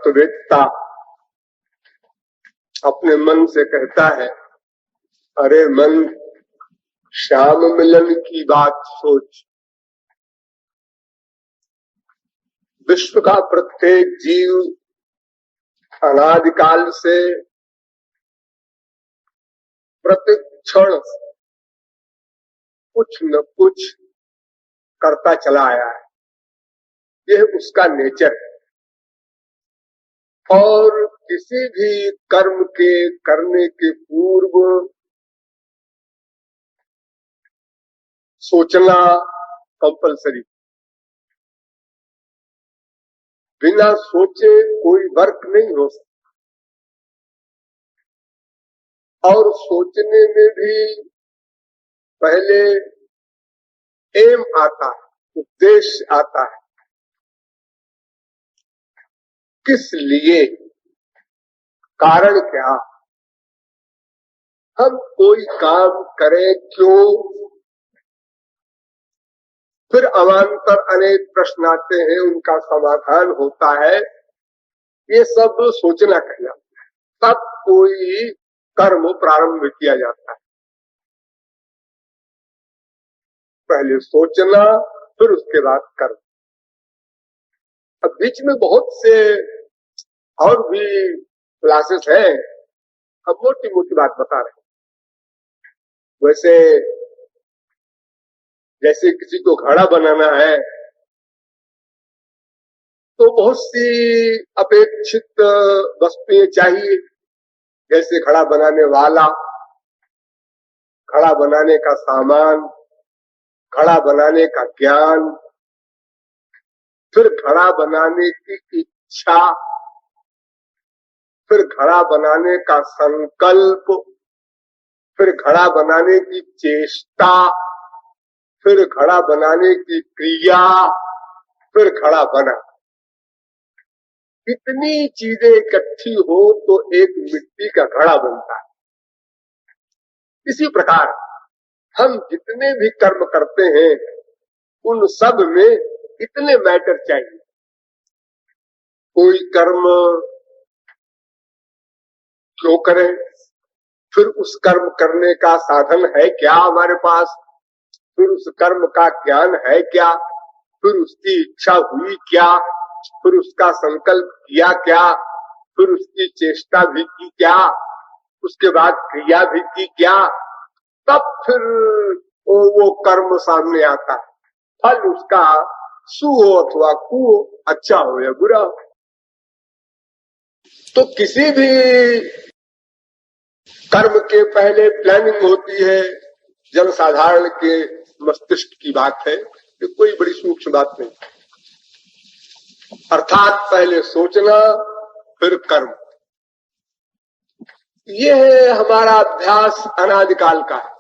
तत्ववेत्ता अपने मन से कहता है, अरे मन, श्याम मिलन की बात सोच। विश्व का प्रत्येक जीव अनादिकाल से प्रत्येक क्षण कुछ न कुछ करता चला आया है, यह उसका नेचर है। और किसी भी कर्म के करने के पूर्व सोचना कंपलसरी। बिना सोचे कोई वर्क नहीं हो सकता, और सोचने में भी पहले एम आता है, उद्देश्य आता है, किस लिए, कारण क्या, हम कोई काम करें क्यों। फिर अवान्तर अनेक प्रश्न आते हैं, उनका समाधान होता है, ये सब सोचना कहलाता है। तब कोई कर्म प्रारंभ किया जाता है। पहले सोचना, फिर उसके बाद कर्म। अब बीच में बहुत से और भी क्लासेस हैं, अब मोटी मोटी बात बता रहे हैं। वैसे जैसे किसी को घड़ा बनाना है तो बहुत सी अपेक्षित वस्तुएं चाहिए, जैसे घड़ा बनाने वाला, घड़ा बनाने का सामान, घड़ा बनाने का ज्ञान, फिर घड़ा बनाने की इच्छा, फिर घड़ा बनाने का संकल्प, फिर घड़ा बनाने की चेष्टा, फिर घड़ा बनाने की क्रिया, फिर घड़ा बना। इतनी चीजें इकट्ठी हो तो एक मिट्टी का घड़ा बनता है। इसी प्रकार हम जितने भी कर्म करते हैं उन सब में इतने मैटर चाहिए। कोई कर्म क्यों करें, फिर उस कर्म करने का साधन है क्या हमारे पास, फिर उस कर्म का ज्ञान है क्या, फिर उसकी इच्छा हुई क्या, फिर उसका संकल्प किया क्या, फिर उसकी चेष्टा भी की क्या, उसके बाद क्रिया भी की क्या, तब फिर वो कर्म सामने आता है। फल उसका सु हो अथवा कु हो, अच्छा हो या बुरा हो। तो किसी भी कर्म के पहले प्लानिंग होती है। जनसाधारण के मस्तिष्क की बात है, ये कोई बड़ी सूक्ष्म बात नहीं। अर्थात पहले सोचना, फिर कर्म। यह हमारा अभ्यास अनादिकाल का है,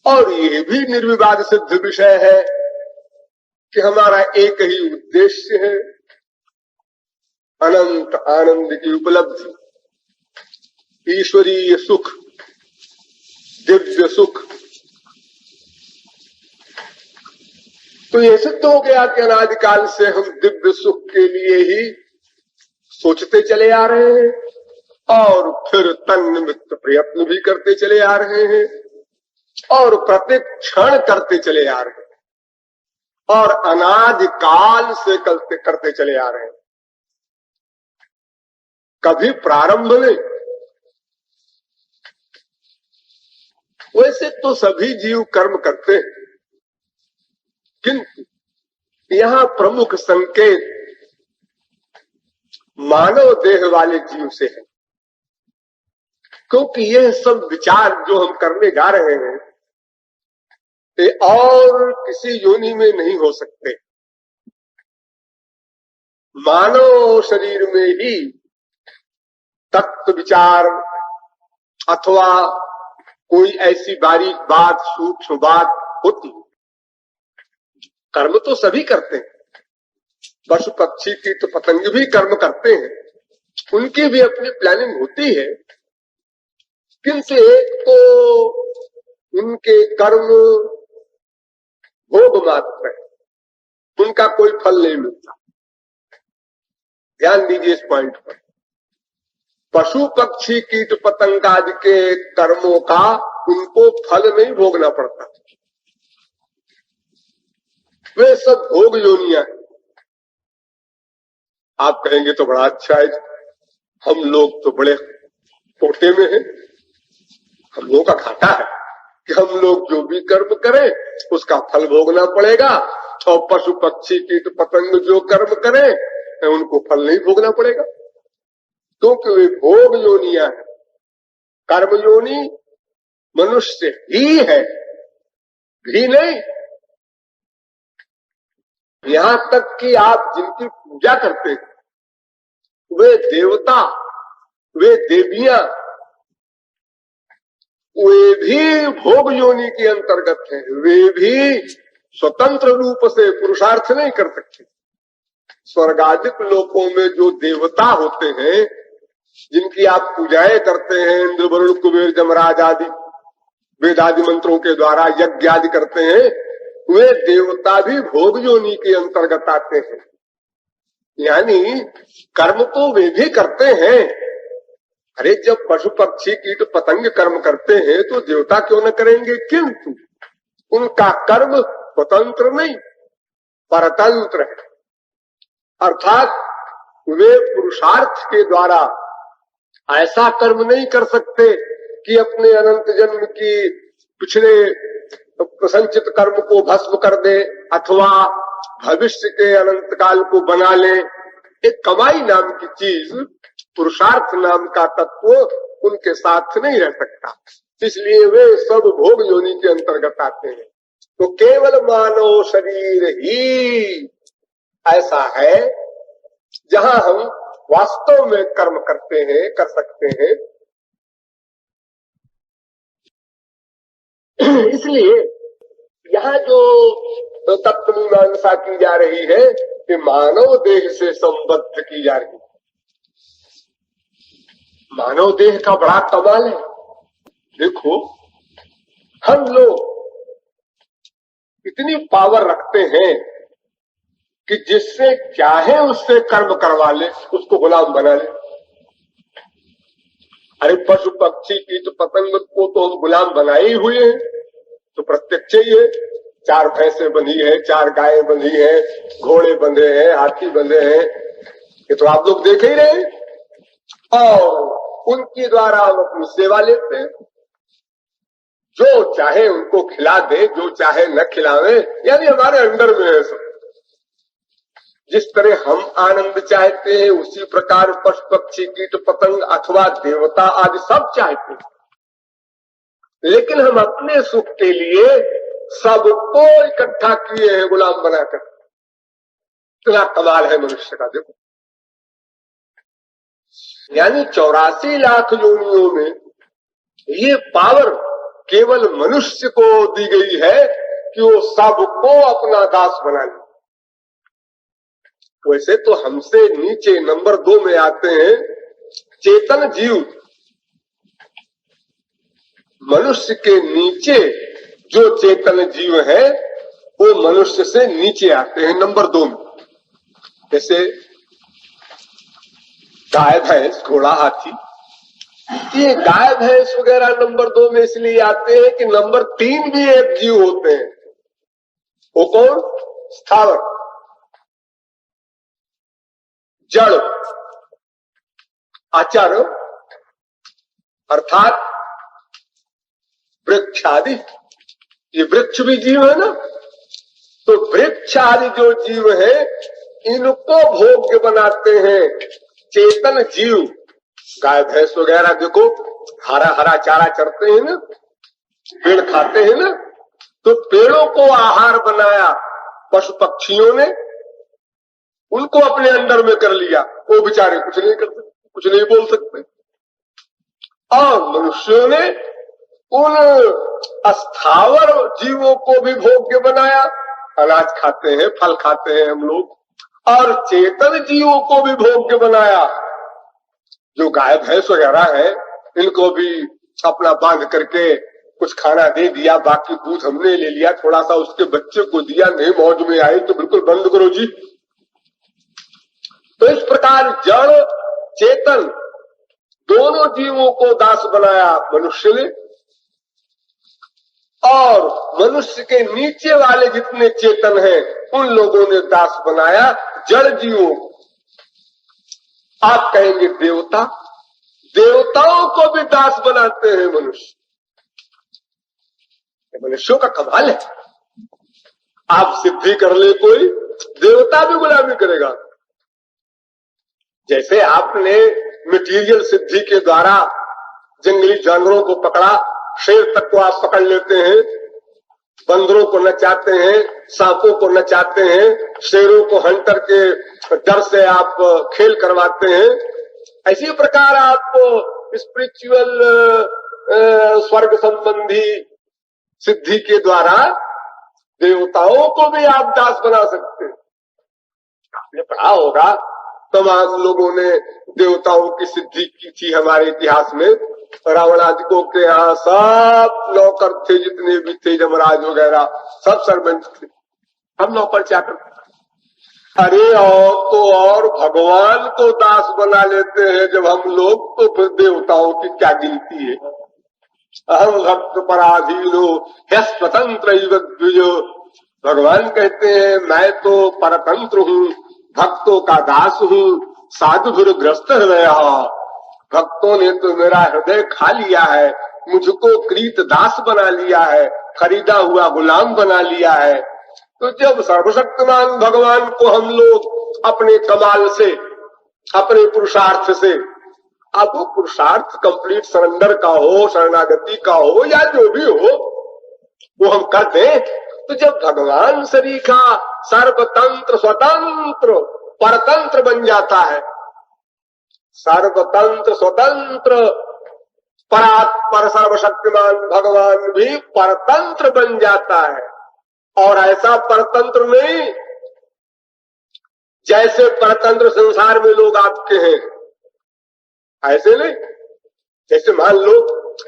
और ये भी निर्विवाद सिद्ध विषय है कि हमारा एक ही उद्देश्य है, अनंत आनंद की उपलब्धि, ईश्वरीय सुख, दिव्य सुख। तो ये सिद्ध हो गया कि अनादिकाल से हम दिव्य सुख के लिए ही सोचते चले आ रहे हैं, और फिर तन्निमित्त प्रयत्न भी करते चले आ रहे हैं, और प्रत्येक क्षण करते चले आ रहे हैं, और अनादिकाल से करते चले आ रहे हैं। कभी प्रारंभ नहीं। वैसे तो सभी जीव कर्म करते हैं, किंतु यहां प्रमुख संकेत मानव देह वाले जीव से है, क्योंकि यह सब विचार जो हम करने जा रहे हैं ये और किसी योनि में नहीं हो सकते। मानव शरीर में ही तत्व विचार अथवा कोई ऐसी बारीक बात, सूक्ष्म बात होती। कर्म तो सभी करते हैं, पशु पक्षी की तो पतंग भी कर्म करते हैं, उनकी भी अपनी प्लानिंग होती है, किंतु एक तो उनके कर्म भोग मात्र है, उनका कोई फल नहीं मिलता। ध्यान दीजिए इस पॉइंट पर। पशु पक्षी कीट पतंग आदि के कर्मों का उनको फल नहीं भोगना पड़ता, वे सब भोग योनियां हैं। आप कहेंगे तो बड़ा अच्छा है, हम लोग तो बड़े कोटे में हैं, हम लोगों का घाटा है कि हम लोग जो भी कर्म करें उसका फल भोगना पड़ेगा, और पशु पक्षी कीट पतंग जो कर्म करें उनको फल नहीं भोगना पड़ेगा, क्योंकि वे भोग योनियां हैं। कर्म योनि मनुष्य ही है, भी नहीं। यहां तक कि आप जिनकी पूजा करते हैं वे देवता, वे देवियां, वे भी भोग योनि के अंतर्गत हैं, वे भी स्वतंत्र रूप से पुरुषार्थ नहीं कर सकते। स्वर्गादिक लोकों में जो देवता होते हैं जिनकी आप पूजाएं करते हैं, इंद्र वरुण कुबेर जमराज आदि वेदादि मंत्रों के द्वारा यज्ञ आदि करते हैं, वे देवता भी भोग योनि के अंतर्गत आते हैं। यानी कर्म तो वे भी करते हैं। अरे जब पशु पक्षी कीट पतंग कर्म करते हैं तो देवता क्यों न करेंगे, किंतु उनका कर्म स्वतंत्र नहीं परतंत्र है, अर्थात वे पुरुषार्थ के द्वारा ऐसा कर्म नहीं कर सकते कि अपने अनंत जन्म की पिछले संचित कर्म को भस्म कर दे अथवा भविष्य के अनंत काल को बना ले। एक कमाई नाम की चीज, पुरुषार्थ नाम का तत्व उनके साथ नहीं रह सकता, इसलिए वे सब भोग योनि के अंतर्गत आते हैं। तो केवल मानव शरीर ही ऐसा है जहां हम वास्तव में कर्म करते हैं, कर सकते हैं। इसलिए यहाँ जो तत्व मीमांसा की जा रही है कि मानव देह से संबद्ध की जा रही है। मानव देह का बड़ा कमाल है। देखो हम लोग इतनी पावर रखते हैं कि जिससे चाहे उससे कर्म करवा ले, उसको गुलाम बना ले। अरे पशु पक्षी कीट पतंग को तो हम गुलाम बनाए ही हुए हैं, तो प्रत्यक्ष ही है। 4 भैंसें बंधी है, 4 गायें बंधी है, घोड़े बंधे हैं, हाथी बंधे हैं, ये तो आप लोग देख ही रहे हैं। और उनके द्वारा हम अपनी सेवा लेते हैं, जो चाहे उनको खिला दे, जो चाहे न खिलावे, यानी हमारे अंडर में है सब। जिस तरह हम आनंद चाहते हैं उसी प्रकार पशु पक्षी कीट पतंग अथवा देवता आदि सब चाहते हैं, लेकिन हम अपने सुख के लिए सबको इकट्ठा किए हैं गुलाम बनाकर। इतना कमाल है मनुष्य का। देखो यानी 84 लाख योनियों में ये पावर केवल मनुष्य को दी गई है कि वो सबको अपना दास बना ले। वैसे तो हमसे नीचे नंबर 2 में आते हैं चेतन जीव। मनुष्य के नीचे जो चेतन जीव है वो मनुष्य से नीचे आते हैं नंबर 2 में। जैसे गाय भैंस घोड़ा हाथी, ये गाय भैंस वगैरह नंबर 2 में इसलिए आते हैं कि नंबर 3 भी एक जीव होते हैं। वो कौन? स्थावर, जड़, अचर, अर्थात वृक्ष आदि। ये वृक्ष भी जीव है ना, तो वृक्ष आदि जो जीव है इनको भोग्य बनाते हैं चेतन जीव। गाय भैंस वगैरह देखो हरा हरा चारा चरते हैं ना, पेड़ खाते हैं ना, तो पेड़ों को आहार बनाया पशु पक्षियों ने, उनको अपने अंदर में कर लिया। वो बेचारे कुछ नहीं कर सकते, कुछ नहीं बोल सकते। और मनुष्यों ने उन अस्थावर जीवों को भी भोग्य बनाया। अनाज खाते हैं, फल खाते हैं हम लोग, और चेतन जीवों को भी भोग्य बनाया। जो गाय भैंस वगैरह है इनको भी अपना बांध करके कुछ खाना दे दिया, बाकी दूध हमने ले लिया, थोड़ा सा उसके बच्चे को दिया, नहीं मौज में आई तो बिल्कुल बंद करो जी। तो इस प्रकार प्रकार जड़ चेतन दोनों जीवों को दास बनाया मनुष्य ने, और मनुष्य के नीचे वाले जितने चेतन हैं उन लोगों ने दास बनाया जड़ जीवों को। आप कहेंगे देवता, देवताओं को भी दास बनाते हैं मनुष्य। मनुष्यों का कमाल है। आप सिद्धि कर ले कोई, देवता भी गुलामी करेगा। जैसे आपने मटेरियल सिद्धि के द्वारा जंगली जानवरों को पकड़ा, शेर तक को आप पकड़ लेते हैं, बंदरों को नचाते हैं, सांपों को नचाते हैं, शेरों को हंटर के डर से आप खेल करवाते हैं। इसी प्रकार आप स्पिरिचुअल स्वर्ग संबंधी सिद्धि के द्वारा देवताओं को भी आप दास बना सकते हैं। आपने पढ़ा होगा तमाम लोगों ने देवताओं की सिद्धि की थी हमारे इतिहास में। रावण आदिकों के यहाँ सब नौकर थे, जितने भी थे, यमराज वगैरह सब सर्वेंट थे, हम नौकर चाकर। अरे और तो और भगवान को दास बना लेते हैं जब हम लोग, तो फिर देवताओं की क्या गिनती है। अहम भक्त पराधीनो ह्य स्वतंत्र द्विजो। भगवान कहते हैं मैं तो परतंत्र हूँ, भक्तों का दास हूँ, साधु ग्रस्त हृदय। भक्तों ने तो मेरा हृदय खा लिया है, मुझको कृत दास बना लिया है, खरीदा हुआ गुलाम बना लिया है। तो जब सर्वशक्तिमान भगवान को हम लोग अपने कमाल से, अपने पुरुषार्थ से, अब वो पुरुषार्थ कंप्लीट सरेंडर का हो, शरणागति का हो, या जो भी हो वो हम कर दें, तो जब भगवान सरीखा सर्वतंत्र स्वतंत्र परतंत्र बन जाता है, सर्वतंत्र स्वतंत्र परात्पर सर्वशक्तिमान भगवान भी परतंत्र बन जाता है। और ऐसा परतंत्र नहीं जैसे परतंत्र संसार में लोग आपके हैं, ऐसे नहीं। जैसे मान लो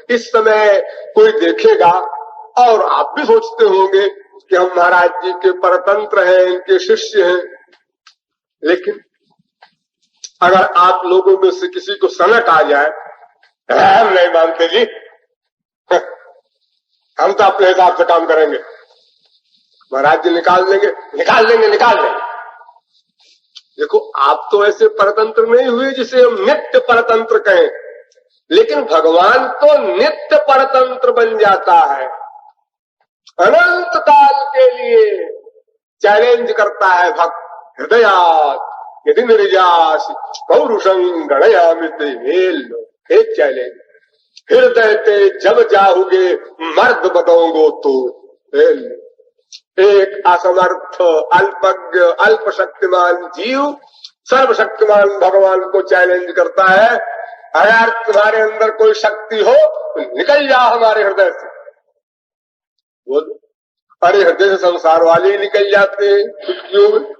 इस समय कोई देखेगा और आप भी सोचते होंगे कि हम महाराज जी के परतंत्र हैं, इनके शिष्य हैं, लेकिन अगर आप लोगों में से किसी को सनक आ जाए, हम नहीं मानते जी, हम तो अपने हिसाब से काम करेंगे, महाराज जी निकाल देंगे, निकाल देंगे, निकाल देंगे। देखो आप तो ऐसे परतंत्र नहीं हुए जिसे हम नित्य परतंत्र कहें, लेकिन भगवान तो नित्य परतंत्र बन जाता है। अनंत काल के लिए चैलेंज करता है भक्त, हृदयात् यदि निर्यास पौरुषं गणयामि ते हेलो। एक चैलेंज, हृदय ते जब जाओगे मर्द बदोगो तो हेलो। एक असमर्थ अल्पज्ञ अल्प शक्तिमान जीव सर्वशक्तिमान भगवान को चैलेंज करता है, अगर तुम्हारे अंदर कोई शक्ति हो तो निकल जा हमारे हृदय से। बोलो, अरे हृदय से संसार वाले ही निकल जाते हैं चुटकियों में।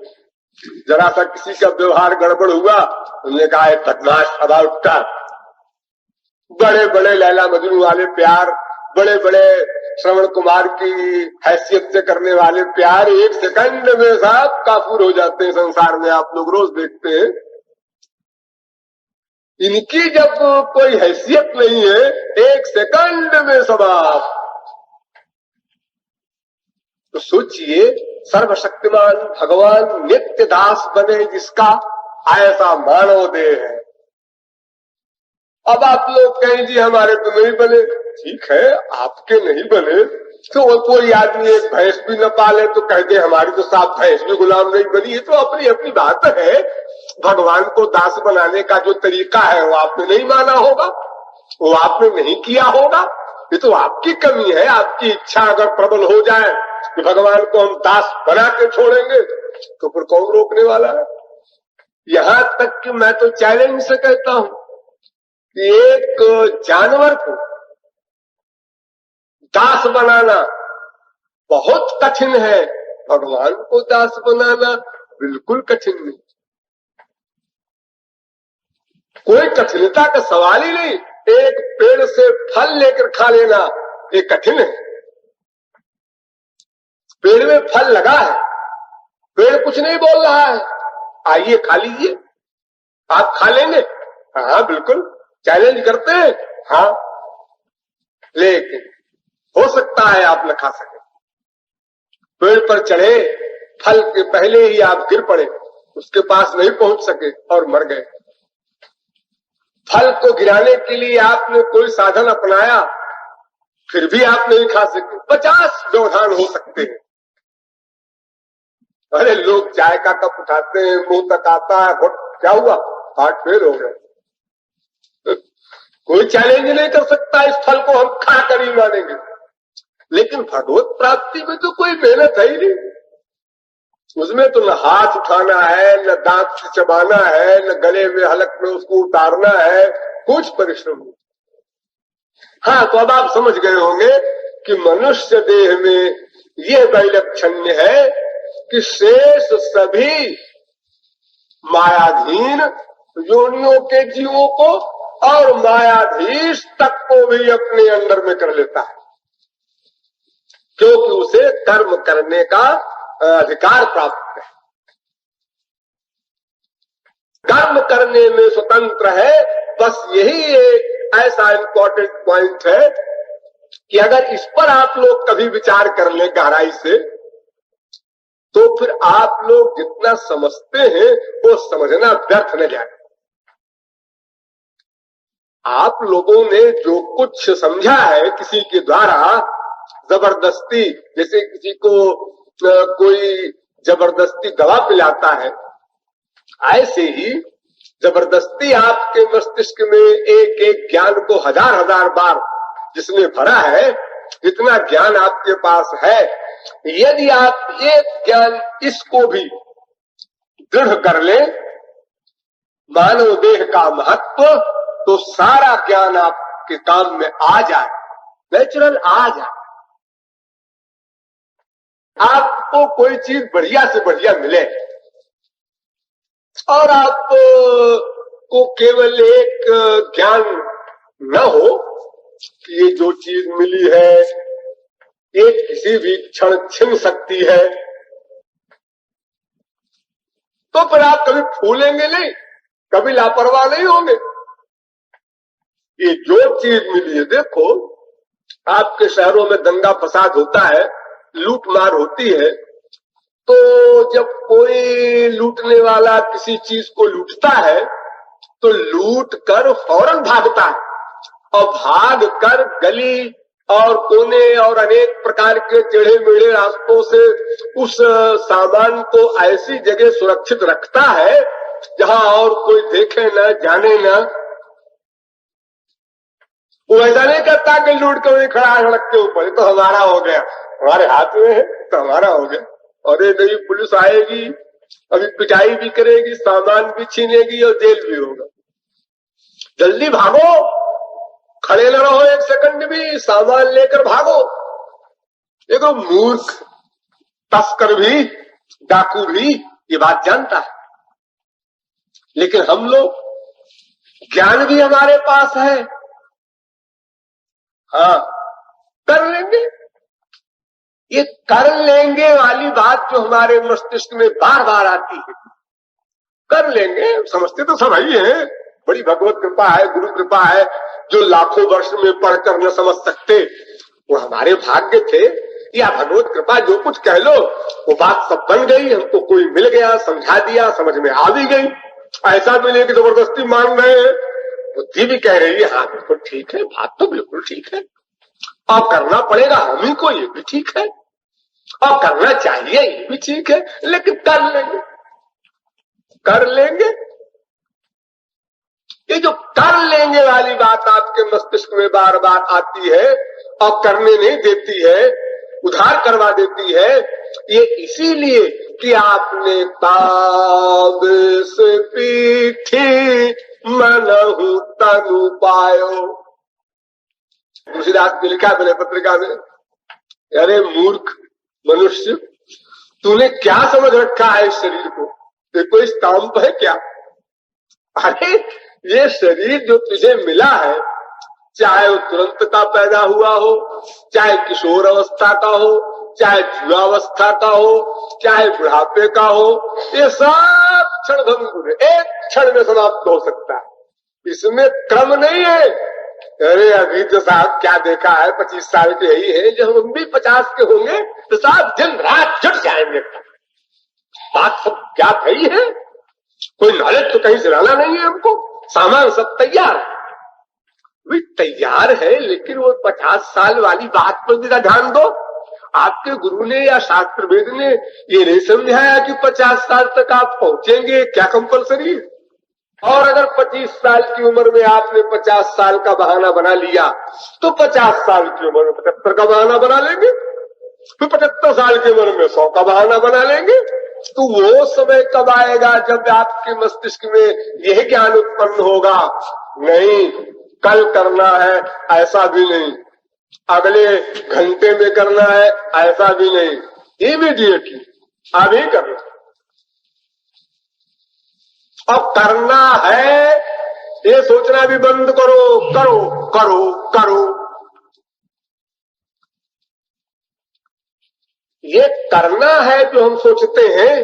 जरा सा किसी का व्यवहार गड़बड़ हुआ, उन्होंने कहा है बदमाश अबाउट का। बड़े बड़े लैला मजनू वाले प्यार, बड़े बड़े श्रवण कुमार की हैसियत से करने वाले प्यार एक सेकंड में साहब काफूर हो जाते हैं संसार में, आप लोग रोज देखते हैं। इनकी जब कोई हैसियत नहीं है, एक सेकंड में समाप्त। तो सोचिए सर्वशक्तिमान भगवान नित्य दास बने जिसका, ऐसा मानव देह है। अब आप लोग कहें जी हमारे तो नहीं बने, ठीक है आपके नहीं बने, तो कोई आदमी एक भैंस भी न पाले तो कह दे हमारी तो साफ भैंस भी गुलाम नहीं बनी। ये तो अपनी अपनी बात है। भगवान को दास बनाने का जो तरीका है वो आपने नहीं माना होगा, वो आपने नहीं किया होगा। ये तो आपकी कमी है। आपकी इच्छा अगर प्रबल हो जाए कि भगवान को हम दास बना के छोड़ेंगे, तो फिर कौन रोकने वाला है। यहां तक कि मैं तो चैलेंज से कहता हूं कि एक जानवर को दास बनाना बहुत कठिन है, भगवान को दास बनाना बिल्कुल कठिन नहीं। कोई कठिनता का सवाल ही नहीं। एक पेड़ से फल लेकर खा लेना ये कठिन है। पेड़ में फल लगा है, पेड़ कुछ नहीं बोल रहा है, आइए खा लीजिए। आप खा लेंगे? हाँ बिल्कुल, चैलेंज करते हैं। हाँ, लेकिन हो सकता है आप न खा सके। पेड़ पर चढ़े, फल के पहले ही आप गिर पड़े, उसके पास नहीं पहुंच सके और मर गए। फल को गिराने के लिए आपने कोई साधन अपनाया, फिर भी आप नहीं खा सके। 50 व्यवधान हो सकते हैं। अरे लोग चाय का कप उठाते हैं, मुंह तक आता है, क्या हुआ? हार्ट फेल हो गया। कोई चैलेंज नहीं कर सकता, इस फल को हम खा कर ही मानेंगे। लेकिन भगवत प्राप्ति में तो कोई मेहनत है ही नहीं। उसमें तो न हाथ उठाना है, न दांत से चबाना है, न गले में हलक में उसको उतारना है, कुछ परिश्रम नहीं। हाँ, तो अब आप समझ गए होंगे कि मनुष्य देह में यह वैलक्षण्य है कि शेष सभी मायाधीन योनियों के जीवों को और मायाधीश तक को भी अपने अंदर में कर लेता है, क्योंकि उसे कर्म करने का अधिकार प्राप्त है। कर्म करने में स्वतंत्र है। बस यही एक ऐसा इंपॉर्टेंट पॉइंट है कि अगर इस पर आप लोग कभी विचार कर लें गहराई से, तो फिर आप लोग जितना समझते हैं वो समझना व्यर्थ न जाए। आप लोगों ने जो कुछ समझा है किसी के द्वारा जबरदस्ती, जैसे किसी को कोई जबरदस्ती दवा पिलाता है, ऐसे ही जबरदस्ती आपके मस्तिष्क में एक एक ज्ञान को हजार हजार बार जिसने भरा है, जितना ज्ञान आपके पास है, यदि आप एक ज्ञान इसको भी दृढ़ कर ले, मानव देह का महत्व, तो सारा ज्ञान आपके काम में आ जाए, नेचुरल आ जाए। आपको कोई चीज बढ़िया से बढ़िया मिले और आपको केवल एक ज्ञान न हो कि ये जो चीज मिली है ये किसी भी क्षण छिन सकती है, तो फिर आप कभी फूलेंगे नहीं, कभी लापरवाह नहीं होंगे। ये जो चीज मिली है, देखो आपके शहरों में दंगा फसाद होता है, लूट मार होती है, तो जब कोई लूटने वाला किसी चीज को लूटता है तो लूट कर फौरन भागता है, और भाग कर गली और कोने और अनेक प्रकार के टेढ़े मेढ़े रास्तों से उस सामान को ऐसी जगह सुरक्षित रखता है जहां और कोई देखे न, जाने न। वो ऐसा नहीं करता कि लूट कर खड़ा सड़क के ऊपर, तो हमारा हो गया, हमारे हाथ में है तो हमारा हो गया। अरे नहीं, पुलिस आएगी, अभी पिटाई भी करेगी, सामान भी छीनेगी और जेल भी होगा। जल्दी भागो, खड़े न रहो एक सेकंड भी, सामान लेकर भागो। देखो मूर्ख तस्कर भी, डाकू भी ये बात जानता है, लेकिन हम लोग ज्ञान भी हमारे पास है, हाँ कर लेंगे। ये कर लेंगे वाली बात जो हमारे मस्तिष्क में बार बार आती है, कर लेंगे, समझते तो सब ही है, बड़ी भगवत कृपा है, गुरु कृपा है। जो लाखों वर्ष में पढ़कर न समझ सकते वो हमारे भाग्य थे, या भगवत कृपा जो कुछ कह लो, वो बात सब बन गई, हमको कोई मिल गया, समझा दिया, समझ में आ भी गई। ऐसा मिले कि जबरदस्ती मान रहे हैं, बुद्धि भी कह रही है हाँ बिल्कुल ठीक है, बात तो बिल्कुल ठीक है, और करना पड़ेगा हम ही को, ये भी ठीक है, और करना चाहिए ये भी ठीक है, लेकिन कर लेंगे, कर लेंगे। ये जो कर लेंगे वाली बात आपके मस्तिष्क में बार बार आती है और करने नहीं देती है, उधार करवा देती है, ये इसीलिए कि आपने ताब से पीठी मनहु तनु पायो। तुलसीदास ने लिखा मैंने पत्रिका में, अरे मूर्ख मनुष्य, तूने क्या समझ रखा है इस शरीर को, ये कोई स्टाम्प है क्या? अरे ये शरीर जो तुझे मिला है, चाहे वो तुरंत का पैदा हुआ हो, चाहे किशोर अवस्था का हो, चाहे युवावस्था का हो, चाहे बुढ़ापे का हो, ये सब क्षण भंगुर है, एक क्षण में समाप्त हो सकता है। इसमें क्रम नहीं है। अरे अभी तो साहब क्या देखा है, 25 साल के ही है, जब हम भी 50 के होंगे तो साहब दिन रात जुट जाएंगे। बात सब क्या ही है, कोई नॉलेज तो कहीं से लाना नहीं है हमको, सामान सब तैयार है। भी तैयार है, लेकिन वो 50 साल वाली बात पर भी ध्यान दो। आपके गुरु ने या शास्त्र वेद ने ये नहीं समझाया कि 50 साल तक आप पहुंचेंगे, क्या कंपलसरी है। और अगर 25 साल की उम्र में आपने 50 साल का बहाना बना लिया तो 50 साल की उम्र में 75 का बहाना बना लेंगे, फिर 75 साल की उम्र में 100 का बहाना बना लेंगे। तो वो समय कब आएगा जब आपके मस्तिष्क में यह ज्ञान उत्पन्न होगा, नहीं कल करना है ऐसा भी नहीं, अगले घंटे में करना है ऐसा भी नहीं, इमीडिएटली अभी करना। अब करना है ये सोचना भी बंद करो, करो करो करो। ये करना है जो हम सोचते हैं,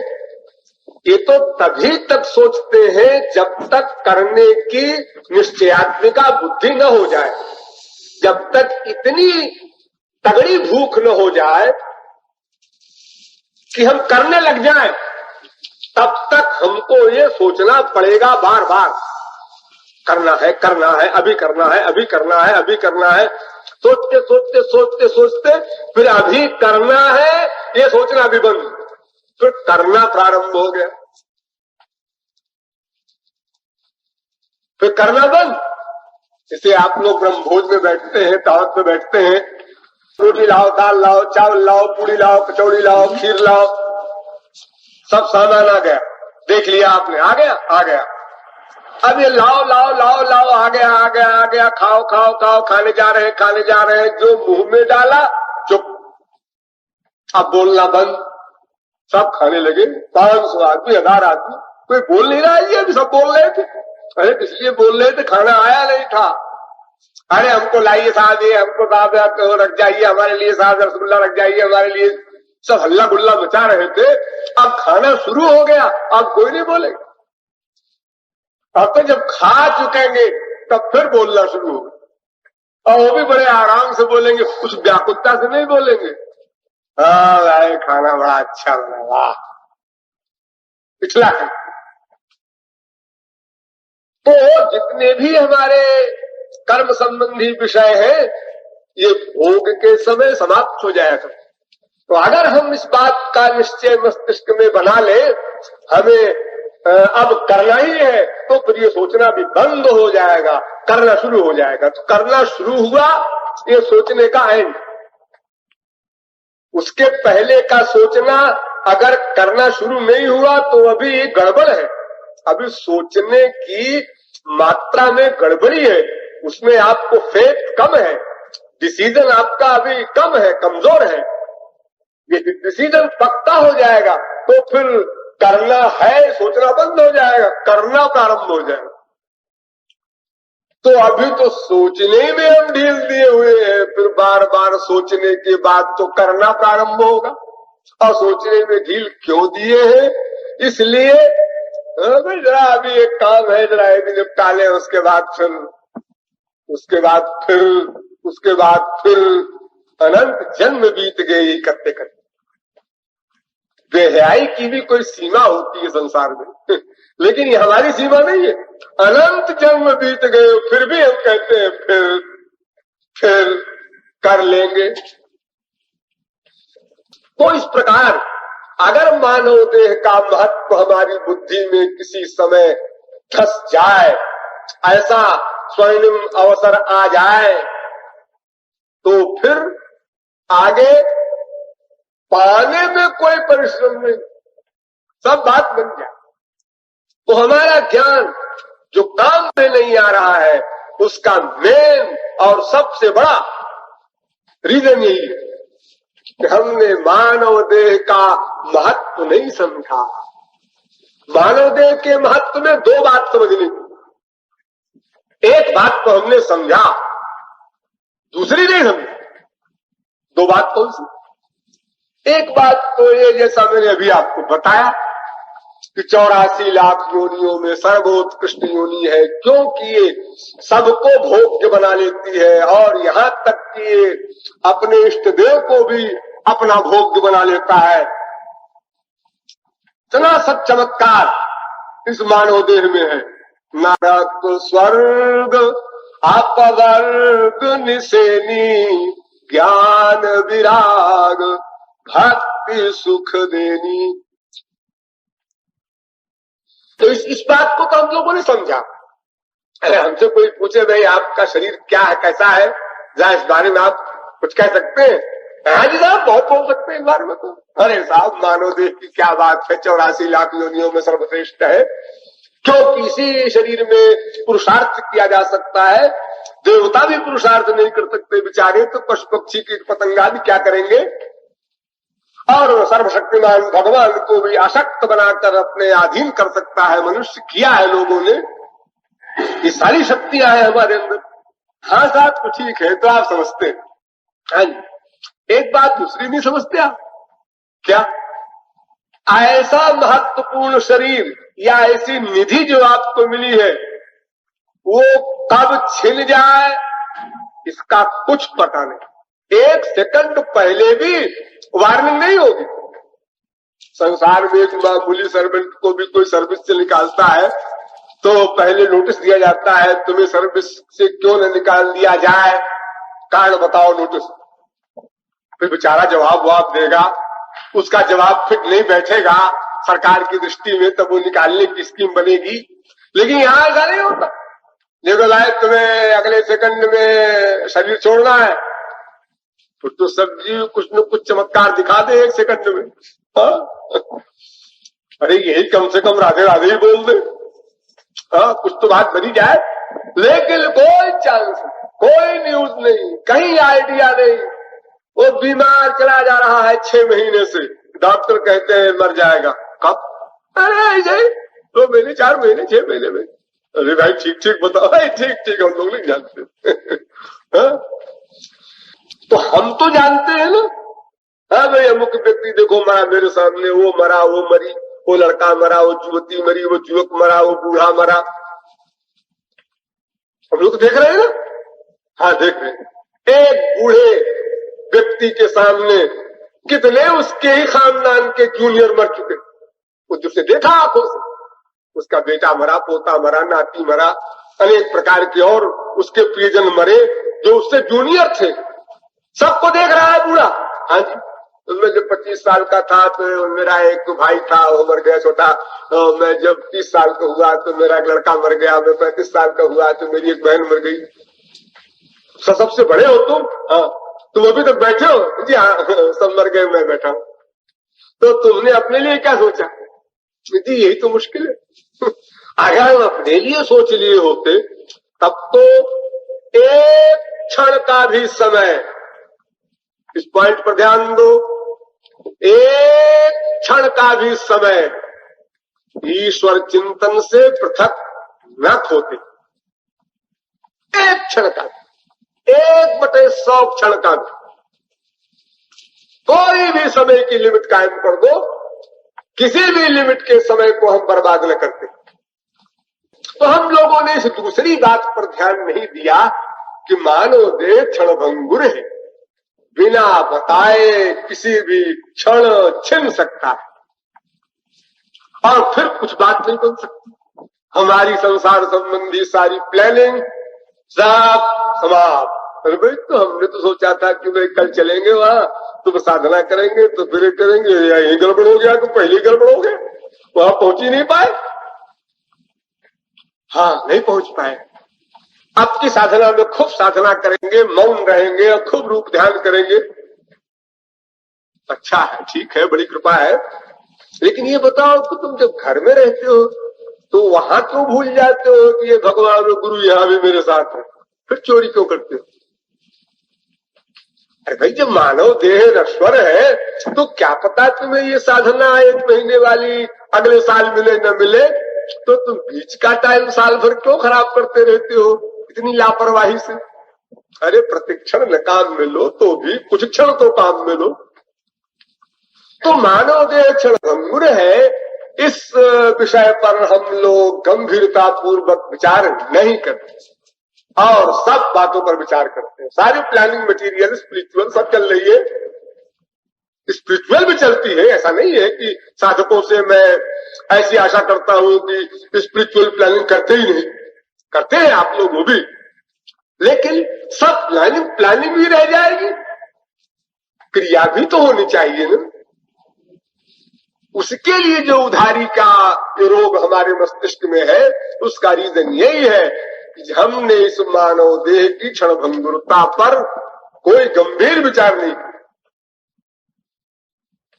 ये तो तभी तक सोचते हैं जब तक करने की निश्चयात्मिका बुद्धि न हो जाए, जब तक इतनी तगड़ी भूख न हो जाए कि हम करने लग जाएं, तब तक हमको ये सोचना पड़ेगा बार बार, करना है करना है, अभी करना है, अभी करना है, अभी करना है। सोचते सोचते सोचते सोचते फिर अभी करना है ये सोचना भी बंद, फिर करना प्रारंभ हो गया, फिर करना बंद। इसे आप लोग ब्रह्मभोज में बैठते हैं, दावत में बैठते हैं, रोटी लाओ, दाल लाओ, चावल लाओ, पूरी लाओ, कचौड़ी लाओ, खीर लाओ, सब सामान आ गया, देख लिया आपने, आ गया आ गया। अब ये लाओ लाओ लाओ लाओ, आ गया आ गया आ गया, खाओ खाओ खाओ, खाने जा रहे हैं खाने जा रहे हैं, जो मुंह में डाला चुप, अब बोलना बंद, सब खाने लगे। 500 आदमी 1000 आदमी, कोई बोल नहीं रहा है, अभी सब बोल रहे थे। अरे इसलिए बोल रहे थे खाना आया नहीं था, अरे हमको लाइए साहब, ये हमको साहब रख जाइए, हमारे लिए साहब रसगुल्ला रख जाइए हमारे लिए, सब हल्ला गुल्ला मचा रहे थे। अब खाना शुरू हो गया, अब कोई नहीं बोले। अब तो जब खा चुकेंगे तब फिर बोलना शुरू होगा, और वो भी बड़े आराम से बोलेंगे, कुछ व्याकुलता से नहीं बोलेंगे। हाँ भाई खाना बड़ा अच्छा बना, वाह पिछला है। तो जितने भी हमारे कर्म संबंधी विषय हैं, ये भोग के समय समाप्त हो जाएगा। तो अगर हम इस बात का निश्चय मस्तिष्क में बना ले हमें अब करना ही है, तो फिर ये सोचना भी बंद हो जाएगा, करना शुरू हो जाएगा। तो करना शुरू हुआ ये सोचने का एंड, उसके पहले का सोचना अगर करना शुरू नहीं हुआ तो अभी गड़बड़ है, अभी सोचने की मात्रा में गड़बड़ी है, उसमें आपको फेथ कम है, डिसीजन आपका अभी कम है, कमजोर है। ये डिसीजन पक्का हो जाएगा तो फिर करना है सोचना बंद हो जाएगा, करना प्रारंभ हो जाएगा। तो अभी तो सोचने में हम ढील दिए हुए हैं, फिर बार बार सोचने के बाद तो करना प्रारंभ होगा। और सोचने में ढील क्यों दिए हैं? इसलिए जरा अभी एक काम है, जरा ये भी निपटा लें, उसके बाद फिर अनंत जन्म बीत गए करते करते। बेहयाई की भी कोई सीमा होती है संसार में, लेकिन ये हमारी सीमा नहीं है। अनंत जन्म बीत गए फिर भी हम कहते हैं फिर कर लेंगे। तो इस प्रकार अगर मानव देह का महत्व हमारी बुद्धि में किसी समय धस जाए, ऐसा स्वर्णिम अवसर आ जाए, तो फिर आगे पाने में कोई परिश्रम नहीं, सब बात बन जाए। तो हमारा ज्ञान जो काम में नहीं आ रहा है, उसका मेन और सबसे बड़ा रीजन यही है कि हमने मानव देह का महत्व नहीं समझा। मानव देह के महत्व में दो बात समझनी, एक बात को हमने समझा, दूसरी नहीं समझी। दो बात कौन सी? एक बात तो ये, जैसा मैंने अभी आपको बताया कि 84 लाख योनियों में सर्वोत्कृष्ट योनि है, क्योंकि ये सबको भोग्य बना लेती है और यहाँ तक कि ये अपने इष्ट देव को भी अपना भोग्य बना लेता है। इतना सब चमत्कार इस मानव देह में है। नरक स्वर्ग अपवर्ग निसेनी, ज्ञान विराग भक्ति सुख देनी। तो इस बात को तो हम लोगों ने समझा। अरे हमसे कोई पूछे भाई आपका शरीर क्या है, कैसा है, जरा इस बारे में आप कुछ कह सकते हैं? हाँ जी साहब, बहुत बोल सकते हैं इस बारे में तो। अरे साहब, मानव देह की क्या बात है, 84 लाख योनियों में सर्वश्रेष्ठ है, क्योंकि इसी शरीर में पुरुषार्थ किया जा सकता है। देवता भी पुरुषार्थ नहीं कर सकते बेचारे, तो पशु पक्षी कीट पतंगा भी क्या करेंगे। और सर्वशक्तिमान भगवान को भी आसक्त बनाकर अपने अधीन कर सकता है मनुष्य, किया है लोगों ने। ये सारी शक्तियां हैं हमारे अंदर। हाँ साहब, तो ठीक है, तो आप समझते हैं। हाँ जी, एक बात दूसरी नहीं समझते आप? क्या ऐसा महत्वपूर्ण शरीर या ऐसी निधि जो आपको मिली है, वो कब छिन जाए इसका कुछ पता नहीं। एक सेकंड पहले भी वार्निंग नहीं होगी। संसार में एक मामूली सर्वेंट को भी कोई सर्विस से निकालता है तो पहले नोटिस दिया जाता है, तुम्हें सर्विस से क्यों न निकाल दिया जाए, कारण बताओ नोटिस। फिर बेचारा जवाब देगा, उसका जवाब फिट नहीं बैठेगा सरकार की दृष्टि में, तब वो निकालने की स्कीम बनेगी। लेकिन यहाँ ऐसा नहीं होता। देखो लाए, तुम्हें अगले सेकंड में शरीर छोड़ना है, तो सब्जी कुछ न कुछ चमत्कार दिखा दे एक सेकंड में। हाँ? अरे यही कम से कम राधे राधे ही बोल दे, हाँ, कुछ तो बात बनी जाए। लेकिन कोई चांस, कोई न्यूज नहीं, कहीं आइडिया नहीं। वो बीमार चला जा रहा है 6 महीने से, डॉक्टर कहते हैं मर जाएगा। कब? अरे ऐसे 2 महीने, 4 महीने, 6 महीने में। अरे भाई ठीक ठीक बताओ। भाई ठीक ठीक हम लोग नहीं जानते। हाँ? तो हम तो जानते हैं ना। हाँ भाई, अमुक व्यक्ति देखो मरा मेरे सामने, वो मरा, वो मरी, वो लड़का मरा, वो युवती मरी, वो युवक मरा, वो बूढ़ा मरा। हम लोग देख रहे हैं ना। हाँ देख रहे हैं। एक बूढ़े व्यक्ति के सामने कितने उसके ही खानदान के जूनियर मर चुके, वो जिससे देखा आंखों से। उसका बेटा मरा, पोता मरा, नाती मरा, अनेक प्रकार के और उसके प्रियजन मरे जो उससे जूनियर थे। सबको देख रहा है बूढ़ा। हाँ जी, मैं जब 25 साल का था तो मेरा एक भाई था, वो मर गया छोटा। मैं जब 30 साल का हुआ तो मेरा एक लड़का मर गया। मैं 35 साल का हुआ तो मेरी एक बहन मर गई। सबसे बड़े हो तुम? हाँ। तुम अभी तक बैठे हो? जी हाँ, सब मर गए, मैं बैठा हूं। तो तुमने अपने लिए क्या सोचा? जी यही तो मुश्किल है। अगर हम अपने लिए सोच लिए होते तब तो एक क्षण का भी समय, इस पॉइंट पर ध्यान दो, एक क्षण का भी समय ईश्वर चिंतन से पृथक न होते। एक क्षण का, 1/100 क्षण का भी, कोई भी समय की लिमिट कायम कर दो, किसी भी लिमिट के समय को हम बर्बाद न करते। तो हम लोगों ने इस दूसरी बात पर ध्यान नहीं दिया कि मानव देह क्षणभंगुर है, बिना बताए किसी भी क्षण छिन सकता है और फिर कुछ बात नहीं बन सकती। हमारी संसार संबंधी सारी प्लानिंग सब समाप्त। अरे भाई, तो हमने तो सोचा था कि भाई कल चलेंगे वहां, तो साधना करेंगे, तो फिर करेंगे, यही गड़बड़ हो गया, तो पहले ही गड़बड़ हो गया, वहां पहुंच ही नहीं पाए। हाँ, नहीं पहुंच पाए। अब की साधना में खूब साधना करेंगे, मौन रहेंगे और खूब रूप ध्यान करेंगे। अच्छा है, ठीक है, बड़ी कृपा है। लेकिन ये बताओ कि तुम जब घर में रहते हो तो वहां क्यों भूल जाते हो कि ये भगवान और गुरु यहाँ भी मेरे साथ है? फिर चोरी क्यों करते हो? अरे भाई, जब मानव देह नश्वर है तो क्या पता तुम्हें ये साधना 1 महीने वाली अगले साल मिले न मिले, तो तुम बीच का टाइम साल भर क्यों खराब करते रहते हो इतनी लापरवाही से? अरे प्रतिक्षण न काम में लो तो भी कुछ क्षण तो काम में लो। तो मानव देह क्षणभंगुर है, इस विषय पर हम लोग गंभीरता पूर्वक विचार नहीं करते और सब बातों पर विचार करते हैं। सारी प्लानिंग मटेरियल स्पिरिचुअल सब चल रही है, स्पिरिचुअल भी चलती है। ऐसा नहीं है कि साधकों से मैं ऐसी आशा करता हूं कि स्पिरिचुअल प्लानिंग करते ही नहीं, करते हैं आप लोग वो भी, लेकिन सब प्लानिंग भी रह जाएगी, क्रिया भी तो होनी चाहिए ना। उसके लिए जो उधारी का रोग हमारे मस्तिष्क में है, उसका रीजन यही है कि हमने इस मानव देह की क्षणभंगुरता पर कोई गंभीर विचार नहीं किया,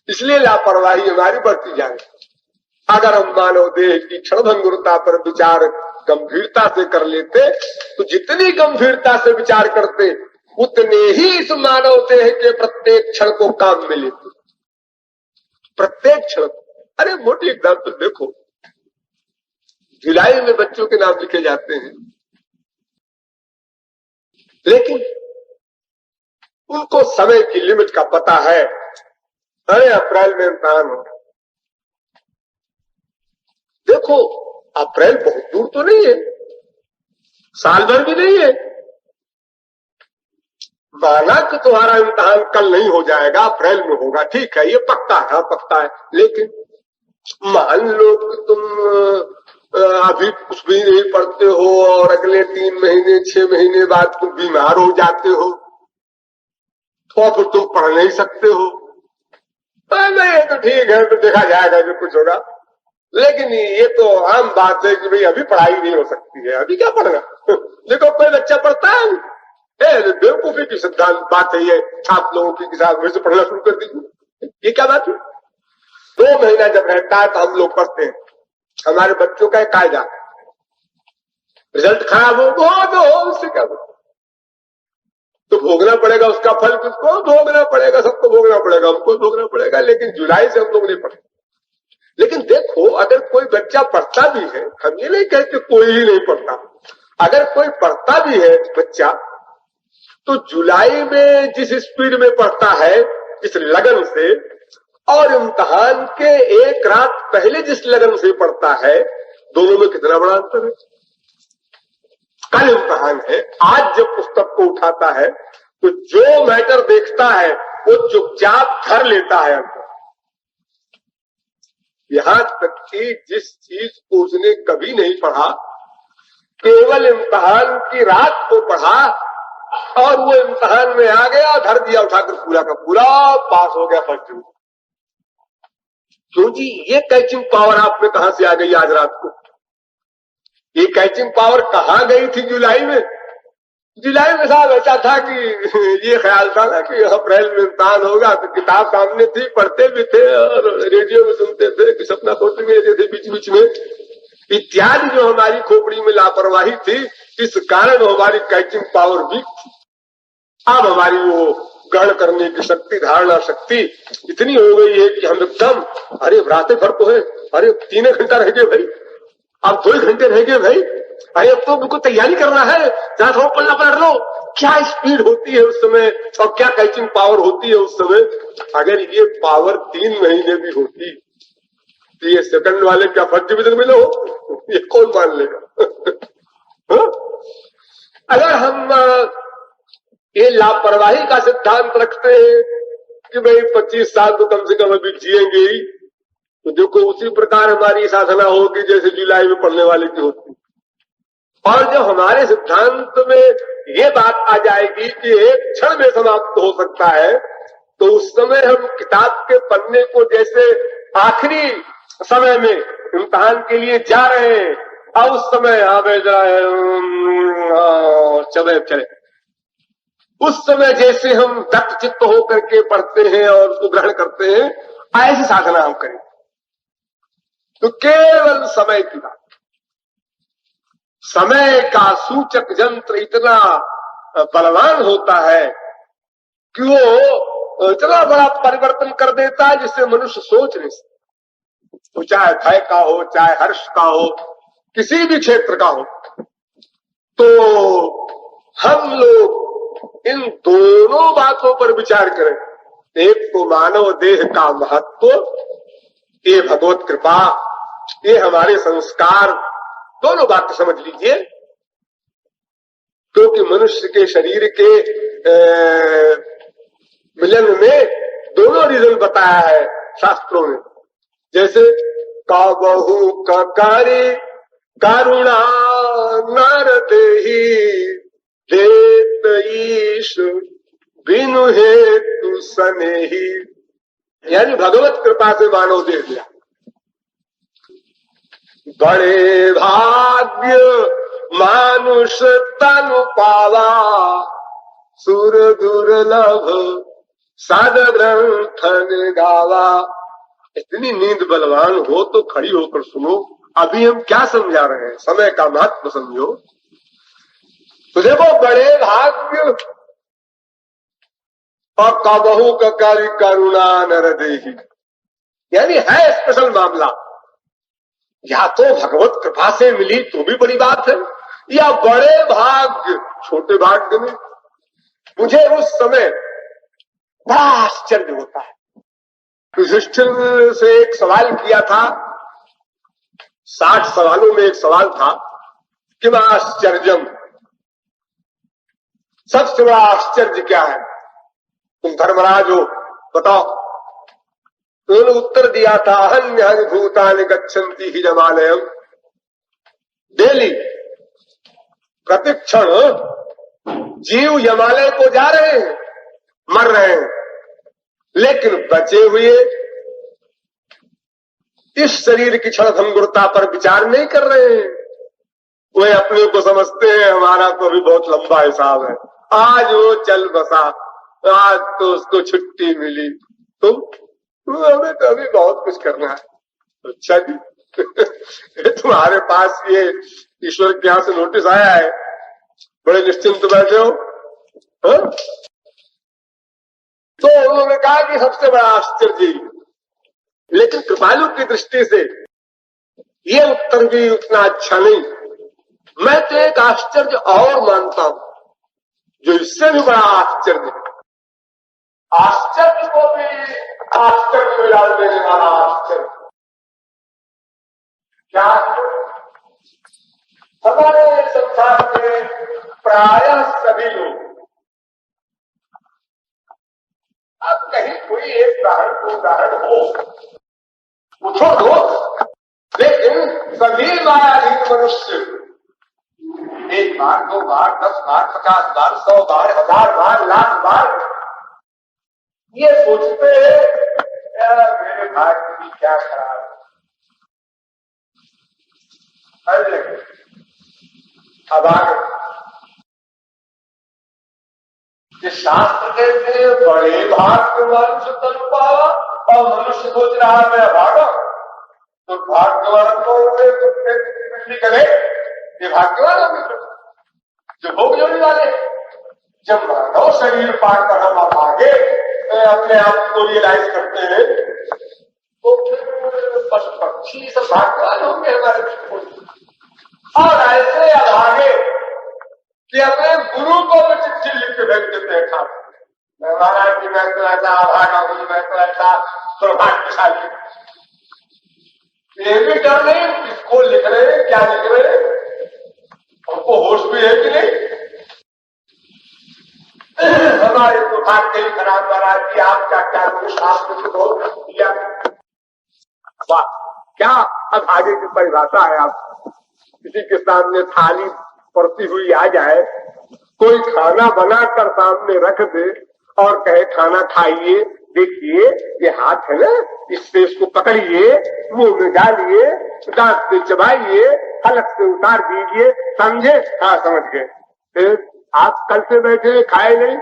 इसलिए लापरवाही हमारी बढ़ती जा रही। अगर हम मानव देह की क्षणभंगुरता पर विचार गंभीरता से कर लेते तो जितनी गंभीरता से विचार करते उतने ही इस मानव देह के प्रत्येक क्षण को काम में लेते, प्रत्येक क्षण। अरे मोटी एग्जाम्पल देखो, जुलाई में बच्चों के नाम लिखे जाते हैं, लेकिन उनको समय की लिमिट का पता है। अरे अप्रैल में इम्तिहान हो, देखो अप्रैल बहुत दूर तो नहीं है, साल भर भी नहीं है। माना कि तुम्हारा इम्तिहान कल नहीं हो जाएगा, अप्रैल में होगा, ठीक है, ये पक्का है, हाँ पक्का है। लेकिन मान लो कि तुम अभी कुछ भी नहीं पढ़ते हो और अगले 3 महीने 6 महीने बाद तुम बीमार हो जाते हो, तो फिर तुम पढ़ नहीं सकते हो। नहीं तो ठीक है, तो देखा जाएगा जो कुछ होगा। लेकिन ये तो आम बात है कि भाई अभी पढ़ाई नहीं हो सकती है, अभी क्या पढ़ना। देखो कोई बच्चा पढ़ता है, बेवकूफी की सिद्धांत बात है ये आप लोगों की, साथ में से पढ़ना शुरू कर दीजिए, ये क्या बात है। 2 महीना जब रहता है तो हम लोग पढ़ते हैं, हमारे बच्चों का एक कायदा, रिजल्ट खराब हो तो उससे क्या तो भोगना पड़ेगा उसका फल, किसको भोगना पड़ेगा, सबको भोगना पड़ेगा, हमको भोगना पड़ेगा। लेकिन जुलाई से हम लोग नहीं पढ़े। लेकिन देखो अगर कोई बच्चा पढ़ता भी है, हम ये नहीं कहते कोई ही नहीं पढ़ता, अगर कोई पढ़ता भी है बच्चा, तो जुलाई में जिस स्पीड में पढ़ता है, जिस लगन से, और इम्तिहान के एक रात पहले जिस लगन से पढ़ता है, दोनों में कितना बड़ा अंतर है। कल इम्तिहान है, आज जब पुस्तक को उठाता है तो जो मैटर देखता है वो चुपचाप धर लेता है अंदर। यहां तक कि जिस चीज को उसने कभी नहीं पढ़ा, केवल इम्तिहान की रात को पढ़ा और वो इम्तिहान में आ गया, धर दिया उठाकर, पूरा का पूरा पास हो गया फर्स्ट डिवीजन। क्यों जी, ये कैचिंग पावर आप में कहां से आ गई आज रात को? ये कैचिंग पावर कहां गई थी जुलाई में? जुलाई में साहब ऐसा था कि ये ख्याल था ना कि अप्रैल में इम्तिहान होगा, तो किताब सामने थी, पढ़ते भी थे और रेडियो में सुनते थे, कि सपना सोचते भी रहते थे बीच बीच में इत्यादि। जो हमारी खोपड़ी में लापरवाही थी, इस कारण हमारी कैचिंग पावर वीक थी। अब हमारी वो ग्रहण करने की शक्ति, धारणा शक्ति इतनी हो गई है कि हम एकदम, अरे रातें भर तो है, अरे 3 घंटा रह गए भाई, अब 2 घंटे रह गए भाई, अरे अब तो उनको तैयारी करना है, जरा थोड़ा पढ़ना पढ़ लो। क्या स्पीड होती है उस समय और क्या कैचिंग पावर होती है उस समय। अगर ये पावर 3 महीने भी होती तो ये सेकंड वाले क्या फर्स्ट डिवीजन मिले हो, ये कौन मान लेगा। अगर हम ये लापरवाही का सिद्धांत रखते हैं कि भाई 25 साल तो कम से कम अभी जिएंगे ही, तो देखो उसी प्रकार हमारी साधना होगी जैसे जुलाई में पढ़ने वाले की होती। और जब हमारे सिद्धांत में ये बात आ जाएगी कि एक क्षण में समाप्त हो सकता है, तो उस समय हम किताब के पन्ने को जैसे आखिरी समय में इम्तिहान के लिए जा रहे हैं, और उस समय चले उस समय जैसे हम दत्त चित्त होकर के पढ़ते हैं और उसको ग्रहण करते हैं, ऐसी साधना हम करें तो केवल समय की बात। समय का सूचक यंत्र इतना बलवान होता है कि वो इतना बड़ा परिवर्तन कर देता है जिससे मनुष्य सोच नहीं सकता। तो चाहे भय का हो, चाहे हर्ष का हो, किसी भी क्षेत्र का हो, तो हम लोग इन दोनों बातों पर विचार करें। एक तो मानव देह का महत्व, ये भगवत कृपा ये हमारे संस्कार, दोनों बात समझ लीजिए। क्योंकि मनुष्य के शरीर के मिलन में दोनों रीजन बताया है शास्त्रों ने। जैसे काबहु ककारी करुणा नर देहि देत ईश बिनु हेतु सनेही, यानी भगवत कृपा से मानव दे दिया। बड़े भाग्य मानुष तनु पावा सुर दुर्लभ सद ग्रंथन गावा। इतनी नींद बलवान हो तो खड़ी होकर सुनो, अभी हम क्या समझा रहे हैं, समय का महत्व समझो। तो देखो, बड़े भाग्य और काबहू ककारी करुणा नर देहि, यानी है स्पेशल मामला। या तो भगवत कृपा से मिली तो भी बड़ी बात है, या बड़े भाग्य छोटे भाग्य में। मुझे उस समय बड़ा आश्चर्य होता है। युधिष्ठिर से एक सवाल किया था, 60 सवालों में एक सवाल था कि मैं आश्चर्यम, सबसे बड़ा आश्चर्य क्या है, तुम धर्मराज हो, बताओ। उन्होंने उत्तर दिया था, अन्य भूतानि गच्छन्ति हि यमालयम्। डेली प्रतिक्षण जीव यमालय को जा रहे हैं, मर रहे हैं, लेकिन बचे हुए इस शरीर की क्षणभंगुरता पर विचार नहीं कर रहे हैं। वे अपने को समझते हैं हमारा तो अभी बहुत लंबा हिसाब है, आज वो चल बसा, आज तो उसको छुट्टी मिली, हमें तो अभी बहुत कुछ करना है। अच्छा जी तुम्हारे पास ये ईश्वर के यहां से नोटिस आया है, बड़े निश्चिंत बैठे हो, हा? तो उन्होंने कहा कि सबसे बड़ा आश्चर्य, लेकिन कृपालु की दृष्टि से ये उत्तर भी उतना अच्छा नहीं। मैं तो एक आश्चर्य और मानता हूं, जो इससे भी बड़ा आश्चर्य है। आश्चर्य को भी आश्चर्य में डाल देने वाला आश्चर्य क्या? हमारे संसार में प्रायः सभी लोग, अब कहीं कोई एक उदाहरण हो उठो दो, लेकिन सभी मायाधीन मनुष्य 1 बार 2 बार 10 बार 50 बार 100 बार 1000 बार लाख बार ये सोचते हैं मेरे भाग्य की क्या खराब है। अब आगे ये शास्त्र कहते हैं बड़े भाग्य मनुष्य तन पावा, और मनुष्य सोच रहा है मैं भागा, तो भाग्यवान को करे, ये भाग्यवान होंगे जो भोग जोड़ने वाले। जब मानव शरीर पाकर हम भागे अपने आप को रियलाइज करते हैं, तो पशु पक्षी सब भाग्यवान होंगे हमारे। और ऐसे अभागे कि अपने गुरु को भी चिट्ठी लिख के भेज देते हैं खाते, महाराज जी मैं तो ऐसा अभागा हूं, मैं तो ऐसा दुर्भाग्यशाली। ये भी डर नहीं किसको लिख रहे हैं, क्या लिख रहे हैं, हमको होश भी है कि नहीं। हमारे तो भाग्य ही खराब महाराज जी, आपका क्या शास्त्र तो बहुत दिया। वाह, क्या अब आगे की परिभाषा है। आप किसी के सामने थाली पड़ती हुई आ जाए, कोई खाना बनाकर सामने रख दे और कहे खाना खाइए, देखिए ये हाथ है ना, इससे इसको पकड़िए, मुंह में डालिए, दांत से चबाइए, हलक से उतार दीजिए, समझे? हाँ समझ गए। फिर आप कल से बैठे खाए नहीं?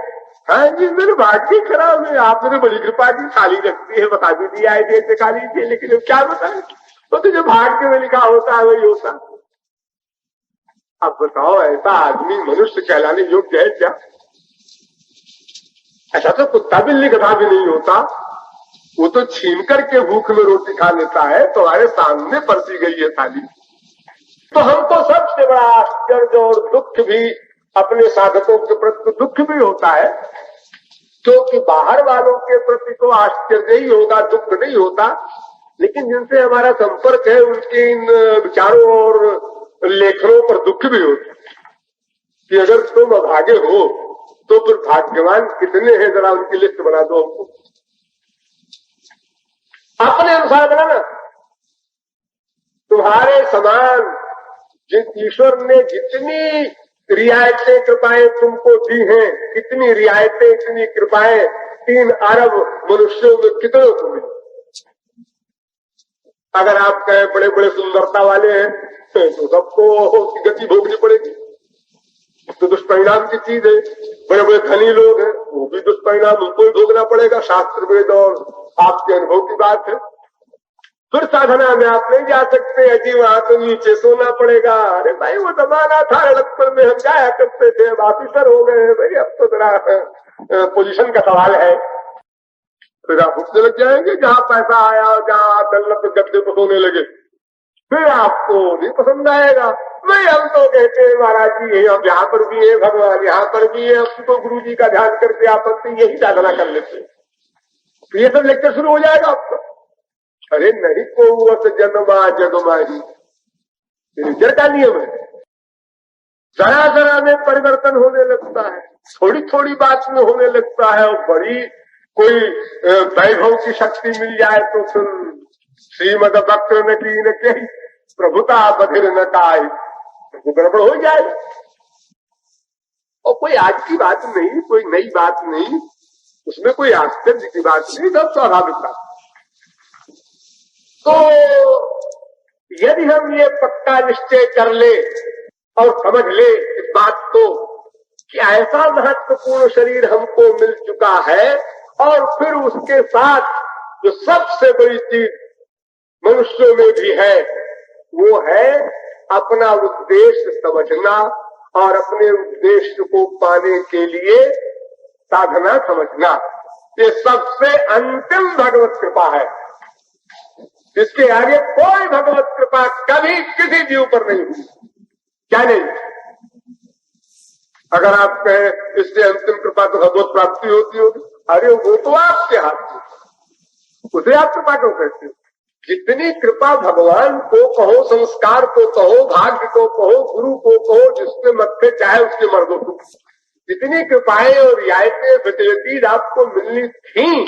हाँ जी मेरे भाग्य खराब है, आपने बड़ी कृपा की, थाली रखती है, बता भी दिया है जैसे खा लीजिए, लेकिन अब क्या बताए, तो जो भाग्य में लिखा होता है वही होता। अब बताओ ऐसा आदमी मनुष्य कहलाने योग्य है क्या? ऐसा तो कुत्ता बिल्ली गधा भी नहीं होता, वो तो छीन करके भूख में रोटी खा लेता है, तुम्हारे सामने परसी गई है थाली। तो हमको सबसे बड़ा आश्चर्य और दुख भी अपने साधकों के प्रति दुख भी होता है, क्योंकि बाहर वालों के प्रति तो आश्चर्य ही होगा, दुख नहीं होता। लेकिन जिनसे हमारा संपर्क है उनके इन विचारों और लेखनों पर दुख भी होता है कि अगर तुम अभागे हो तो फिर भाग्यवान कितने हैं, जरा उनकी लिस्ट बना दो हमको, अपने अनुसार बनाना। तुम्हारे समान जिस ईश्वर ने जितनी रियायतें कृपाएं तुमको दी हैं, कितनी रियायतें इतनी कृपाएं 3 अरब मनुष्यों में कितनों को मिली। अगर आप कहें बड़े बड़े सुंदरता वाले हैं तो सबको गति भोगनी पड़ेगी, तो दुष्परिणाम की चीज है। बड़े बड़े धनी लोग हैं, वो भी दुष्परिणाम उनको ही भोगना पड़ेगा, शास्त्र वेद और आपके अनुभव की बात है। फिर साधना में आप नहीं जा सकते, अजी वहां तो नीचे सोना पड़ेगा। अरे भाई वो जमाना था लड़कपन में हम जाया करते थे, अब ऑफिसर हो गए हैं भाई, अब तो जरा पोजीशन का सवाल है। फिर आप उठने लग जाएंगे जहां पैसा आया, जहां दल्लत गद्दे पर सोने लगे, फिर आपको नहीं पसंद आएगा। भाई हम तो कहते हैं महाराज जी अब यहाँ पर भी है भगवान, यहाँ पर भी है, अब तो गुरु जी का ध्यान करके आपत्ति यही साधना कर लेते। तो ये सब लेक्चर शुरू हो जाएगा आपका। अरे नहीं को वस जन्मा जगमाही, नेचर का नियम है। जरा जरा में परिवर्तन होने लगता है, थोड़ी थोड़ी बात में होने लगता है, और बड़ी कोई वैभव की शक्ति मिल जाए तो फिर श्रीमद वक्र न की न कही प्रभुता बधिर न काय, तो गड़बड़ हो जाए। और कोई आज की बात नहीं, कोई नई बात नहीं, उसमें कोई आश्चर्य की बात नहीं, सब स्वाभाविक बात। तो यदि हम ये पक्का निश्चय कर ले और समझ ले इस बात को कि ऐसा महत्वपूर्ण शरीर हमको मिल चुका है, और फिर उसके साथ जो सबसे बड़ी चीज मनुष्यों में भी है वो है अपना उद्देश्य समझना और अपने उद्देश्य को पाने के लिए साधना समझना। ये सबसे अंतिम भगवत कृपा है। इसके आगे कोई भगवत कृपा कभी किसी जीव पर नहीं हुई। क्या नहीं? अगर आप कहें इससे अंतिम कृपा तो भगवत प्राप्ति होती होगी, अरे वो तो आपके हाथ में, उसे आप कृपा क्यों कहते हो? जितनी कृपा भगवान को कहो, संस्कार को कहो, भाग्य को कहो, गुरु को कहो, जिसके मत्थे चाहे उसके मर्दों को, जितनी कृपाएं और रियायतें फैसिलिटीज आपको मिलनी थी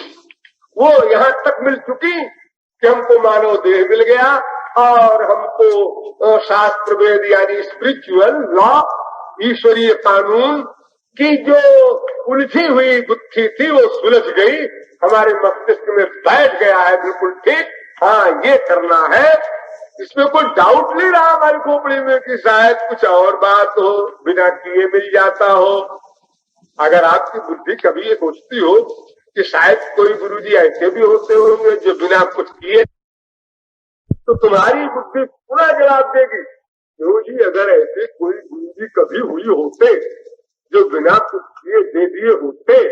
वो यहां तक मिल चुकी कि हमको मानव देह मिल गया और हमको शास्त्र वेद यानी स्पिरिचुअल लॉ, ईश्वरीय कानून की जो उलझी हुई गुत्थी थी वो सुलझ गई, हमारे मस्तिष्क में बैठ गया है बिल्कुल ठीक। हाँ ये करना है, इसमें कोई डाउट नहीं रहा हमारी खोपड़ी में कि शायद कुछ और बात हो, बिना किए मिल जाता हो। अगर आपकी बुद्धि कभी ये सोचती हो कि शायद कोई गुरुजी ऐसे भी होते होंगे जो बिना कुछ किए, तो तुम्हारी बुद्धि पूरा जवाब देगी, गुरुजी अगर ऐसे कोई गुरुजी कभी हुई होते जो बिना कुछ किए दे दिए होते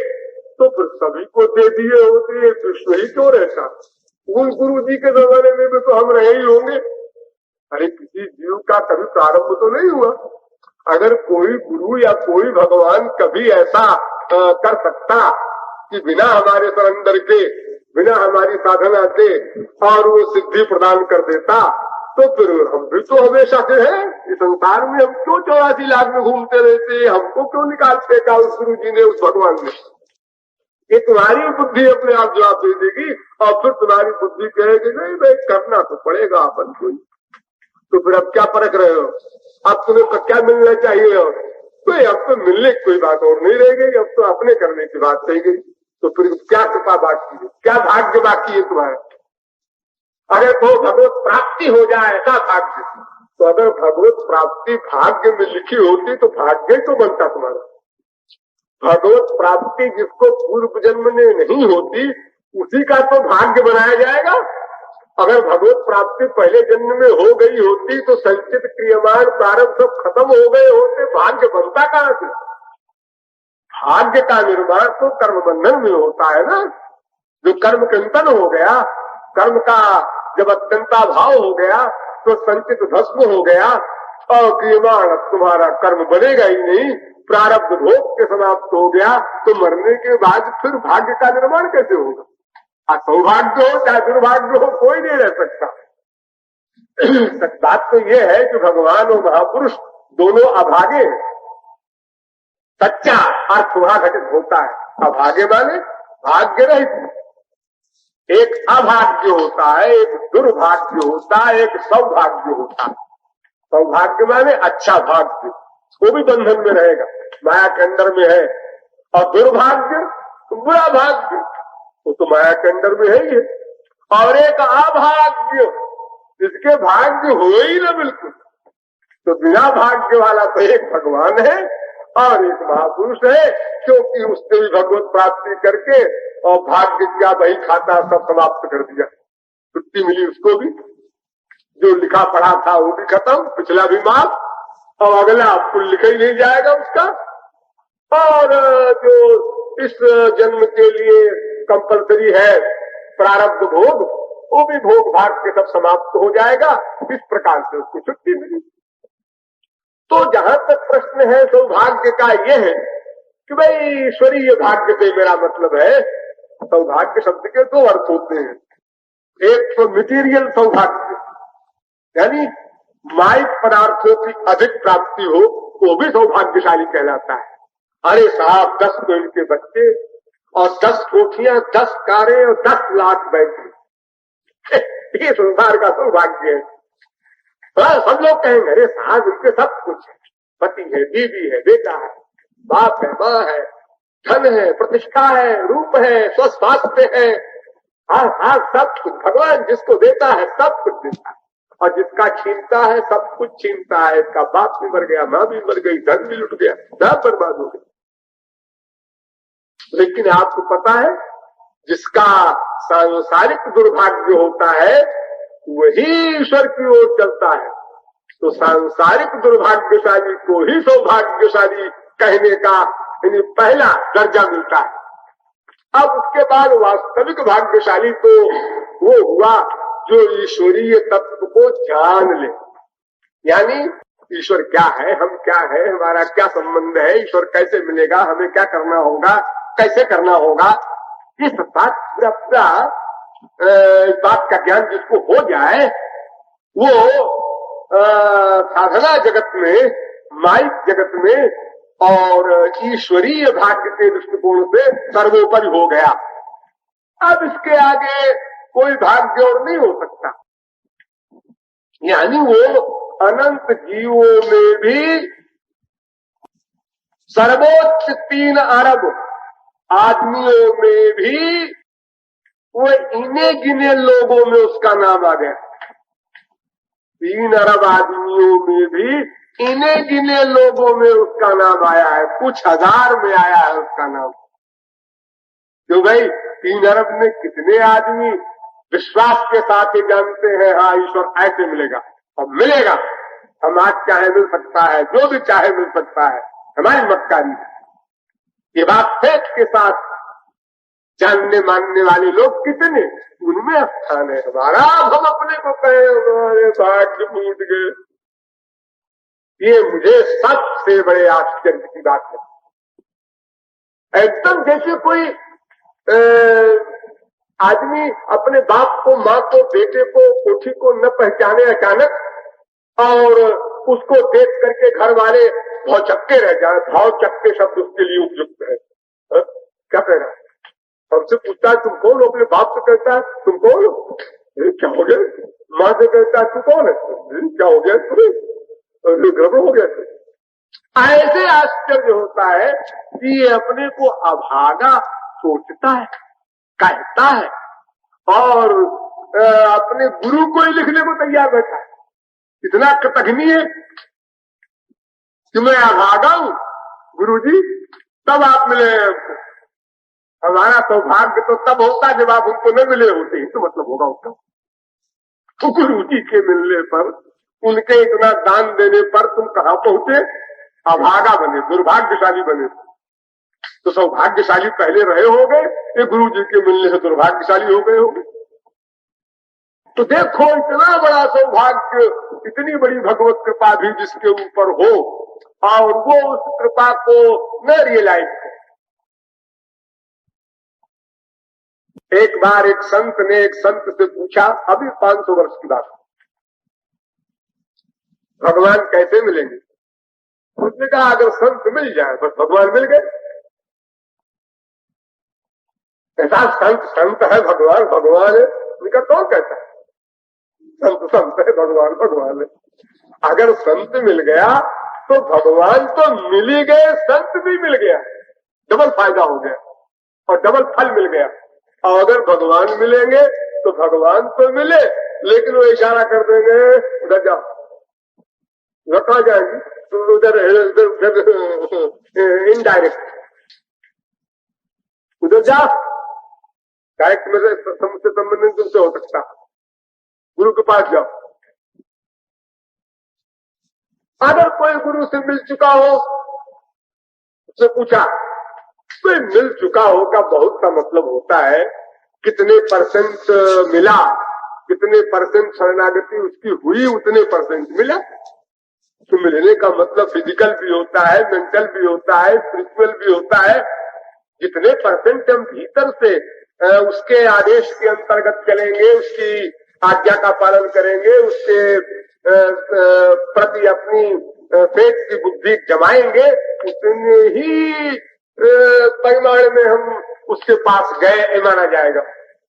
तो फिर सभी को दे दिए होते, ये विश्व ही क्यों रहता? उन गुरु जी के जमाने में भी तो हम रहे ही होंगे। अरे किसी जीव का कभी प्रारंभ तो नहीं हुआ। अगर कोई गुरु या कोई भगवान कभी ऐसा कर सकता कि बिना हमारे सरेंडर के, बिना हमारी साधना के और वो सिद्धि प्रदान कर देता, तो फिर हम भी तो हमेशा से हैं इस संसार में। हम क्यों 84 लाख में घूमते रहते? हमको क्यों निकालते का उस गुरु जी ने, उस भगवान ने? ये तुम्हारी बुद्धि अपने आप जवाब दे देगी और फिर तुम्हारी बुद्धि कहेगी नहीं भाई करना तो पड़ेगा अपन को। तो फिर अब क्या परख रहे हो? अब तुम्हें क्या मिलना चाहिए? और तो अब तो मिलने की कोई बात और नहीं रह गई, अब तो अपने करने की बात रह गई। तो फिर क्या कृपा बाकी है, क्या भाग्य बाकी है तुम्हारा? अगर वो भगवत प्राप्ति हो जाए ऐसा भाग्य, तो अगर भगवत प्राप्ति भाग्य में लिखी होती तो भाग्य तो बनता तुम्हारा। भगवत प्राप्ति जिसको पूर्व जन्म में नहीं होती उसी का तो भाग्य बनाया जाएगा। अगर भगवत प्राप्ति पहले जन्म में हो गई होती तो संचित क्रियमान प्रारब्ध सब खत्म हो गए होते, भाग्य बनता कहां से? भाग्य का निर्माण तो कर्म बंधन में होता है ना। जो कर्म चिंतन हो गया, कर्म का जब अत्यंता भाव हो गया तो संचित भस्म हो गया और क्रियमाण अब तुम्हारा कर्म बनेगा ही नहीं, प्रारब्ध भोग के समाप्त हो गया, तो मरने के बाद फिर भाग्य का निर्माण कैसे होगा? सौभाग्य हो चाहे दुर्भाग्य हो, कोई नहीं रह सकता। सच बात तो ये है कि भगवान और महापुरुष दोनों अभागे हैं। सच्चा अर्थ वहां घटित होता है। अभागे माने भाग्य रहित। एक अभाग्य होता है, एक दुर्भाग्य होता है, एक सौभाग्य होता है। सौभाग्य माने अच्छा भाग्य, वो भी बंधन में रहेगा, माया के अंदर में है। और दुर्भाग्य बुरा भाग्य, वो तो माया के अंदर में है ही है। और एक अभाग्य जिसके भाग्य हो ही ना बिल्कुल, तो बिना भाग्य वाला तो एक भगवान है और एक महापुरुष है, क्योंकि उसने भी भगवत प्राप्ति करके और भाग्य क्या बही खाता सब समाप्त कर दिया। छुट्टी मिली उसको भी, जो लिखा पढ़ा था वो भी खत्म, पिछला भी माफ, और अगला आपको लिखा ही नहीं जाएगा उसका। और जो इस जन्म के लिए कंपलसरी है प्रारब्ध भोग, वो भी भोग भाग के सब समाप्त हो जाएगा। इस प्रकार से उसको छुट्टी मिली। तो जहां तक प्रश्न है सौभाग्य का, ये है कि भाई ईश्वरीय भाग्य से मेरा मतलब है, सौभाग्य शब्द के दो अर्थ होते हैं। एक तो मटेरियल सौभाग्य, यानी माइक पदार्थों की अधिक प्राप्ति हो, वो भी सौभाग्यशाली कहलाता है। अरे साहब, 10 कोई के बच्चे और 10 कोठियां, 10 कारें और 10 लाख बैंक, ये संसार का सौभाग्य है। सब लोग कहेंगे अरे साहब इनके सब कुछ है, पति है, बीवी है, बेटा है, बाप है, माँ है, धन है, प्रतिष्ठा है, रूप है, स्वास्थ्य है, हाँ सब कुछ भगवान जिसको देता है सब कुछ देता है, और जिसका छीनता है सब कुछ छीनता है। इसका बाप भी मर गया, माँ भी मर गई, धन भी लुट गया, सब बर्बाद हो गया। लेकिन आपको पता है जिसका सांसारिक दुर्भाग्य होता है वही ईश्वर की ओर चलता है। तो सांसारिक दुर्भाग्यशाली को ही सौभाग्यशाली कहने का यानी पहला दर्जा मिलता है। अब उसके बाद वास्तविक भाग्यशाली तो वो हुआ जो ईश्वरीय तत्व को जान ले, यानी ईश्वर क्या है, हम क्या है, हमारा क्या संबंध है, ईश्वर कैसे मिलेगा, हमें क्या करना होगा, कैसे करना होगा, इस बात का ज्ञान जिसको हो जाए वो साधना जगत में, माइक जगत में और ईश्वरीय भाग्य के दृष्टिकोण से सर्वोपरि हो गया। अब इसके आगे कोई भाग्य और नहीं हो सकता। यानी वो अनंत जीवों में भी सर्वोच्च 3 अरब आदमियों में भी वो इन्हें गिने लोगों में उसका नाम आ गया। 3 अरब आदमियों में भी इन्हें गिने लोगों में उसका नाम आया है, कुछ हजार में आया है उसका नाम। क्यों भाई, 3 अरब में कितने आदमी विश्वास के साथ ही जानते हैं हाँ ईश्वर ऐसे मिलेगा, और मिलेगा, हम आज चाहे मिल सकता है, जो भी चाहे मिल सकता है, हमारी मक्कारी है। ये बात फेंक के साथ जानने मानने वाले लोग कितने, उनमें स्थान है हमारा। हम अपने को कहे हमारे भाग्य फूट गए, ये मुझे सबसे बड़े आश्चर्य की बात है। एकदम जैसे कोई आदमी अपने बाप को, माँ को, बेटे को, कोठी को न पहचाने अचानक, और उसको देख करके घर वाले भौचक्के रह जाए। भौचक्के शब्द उसके लिए उपयुक्त है। क्या कह रहा है, हमसे पूछता है तुम कौन हो, अपने बाप से कहता है तुम कौन हो, क्या हो गया, माँ से कहता है तू कौन है, क्या हो गया तुम्हें, गड़बड़ हो गया। ऐसे आश्चर्य होता है कि ये अपने को अभागा सोचता है, कहता है, और अपने गुरु को ही लिखने को तैयार बैठा है। इतना कृतघ्नी है कि मैं अभागा हूं गुरुजी, तब आप मिले हमको। हमारा सौभाग्य तो तब होता जब आप उनको न मिले होते, ही तो मतलब होगा उसका। तो गुरु जी के मिलने पर, उनके इतना दान देने पर तुम कहां पहुंचे, अभागा बने, दुर्भाग्यशाली बने। तो सौभाग्यशाली पहले रहे होंगे, ये गुरु जी के मिलने से दुर्भाग्यशाली हो गए होंगे। तो देखो इतना बड़ा सौभाग्य, इतनी बड़ी भगवत कृपा भी जिसके ऊपर हो, और वो उस कृपा को न रियलाइज करे। एक बार एक संत ने एक संत से पूछा, अभी 500 वर्ष की बात, भगवान कैसे मिलेंगे? उसने कहा अगर संत मिल जाए बस भगवान मिल गए। ऐसा संत संत है, भगवान भगवान है, उनका कौन कहता है? संत संत है, भगवान भगवान है। अगर संत मिल गया तो भगवान तो मिल ही गए, संत भी मिल गया, डबल फायदा हो गया और डबल फल मिल गया। और अगर भगवान मिलेंगे तो भगवान तो मिले, लेकिन वो इशारा कर देंगे उधर जाओ, उधर कहाँ जाएंगी, तो उधर इनडायरेक्ट उधर जा, डायरेक्ट में से संबंध तुमसे हो सकता, गुरु के पास जाओ। अगर कोई गुरु से मिल चुका हो, उससे पूछा, कोई मिल चुका हो का बहुत सा मतलब होता है, कितने परसेंट मिला, कितने परसेंट शरणागति उसकी हुई, उतने परसेंट मिला। तो मिलने का मतलब फिजिकल भी होता है, मेंटल भी होता है, स्पिरिचुअल भी होता है। जितने परसेंट हम भीतर से उसके आदेश के अंतर्गत चलेंगे, उसकी आज्ञा का पालन करेंगे, उसके प्रति अपनी फेथ की बुद्धि जमाएंगे, उतने ही परिमाण में हम उसके पास गए माना जाएगा।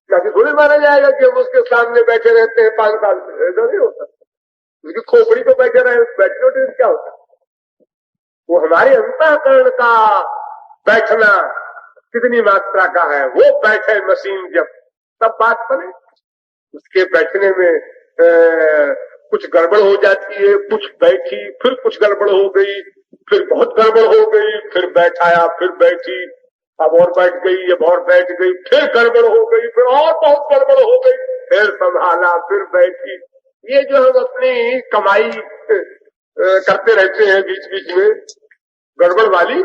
ताकि थोड़ी माना जाएगा कि हम उसके सामने बैठे रहते हैं 5 साल से, ऐसा नहीं होता। उसकी खोपड़ी को बैठे रहे, बैठने क्या होता? वो हमारे अंतःकरण का बैठना कितनी मात्रा का है, वो बैठे मशीन जब, तब बात बने। उसके बैठने में कुछ गड़बड़ हो जाती है, कुछ बैठी, फिर कुछ गड़बड़ हो गई, फिर बहुत गड़बड़ हो गई, फिर बैठाया, फिर बैठी, अब और बैठ गई, अब और बैठ गई, फिर गड़बड़ हो गई, फिर और बहुत गड़बड़ हो गई, फिर संभाला, फिर बैठी। ये जो हम अपनी कमाई करते रहते हैं बीच बीच में गड़बड़ वाली,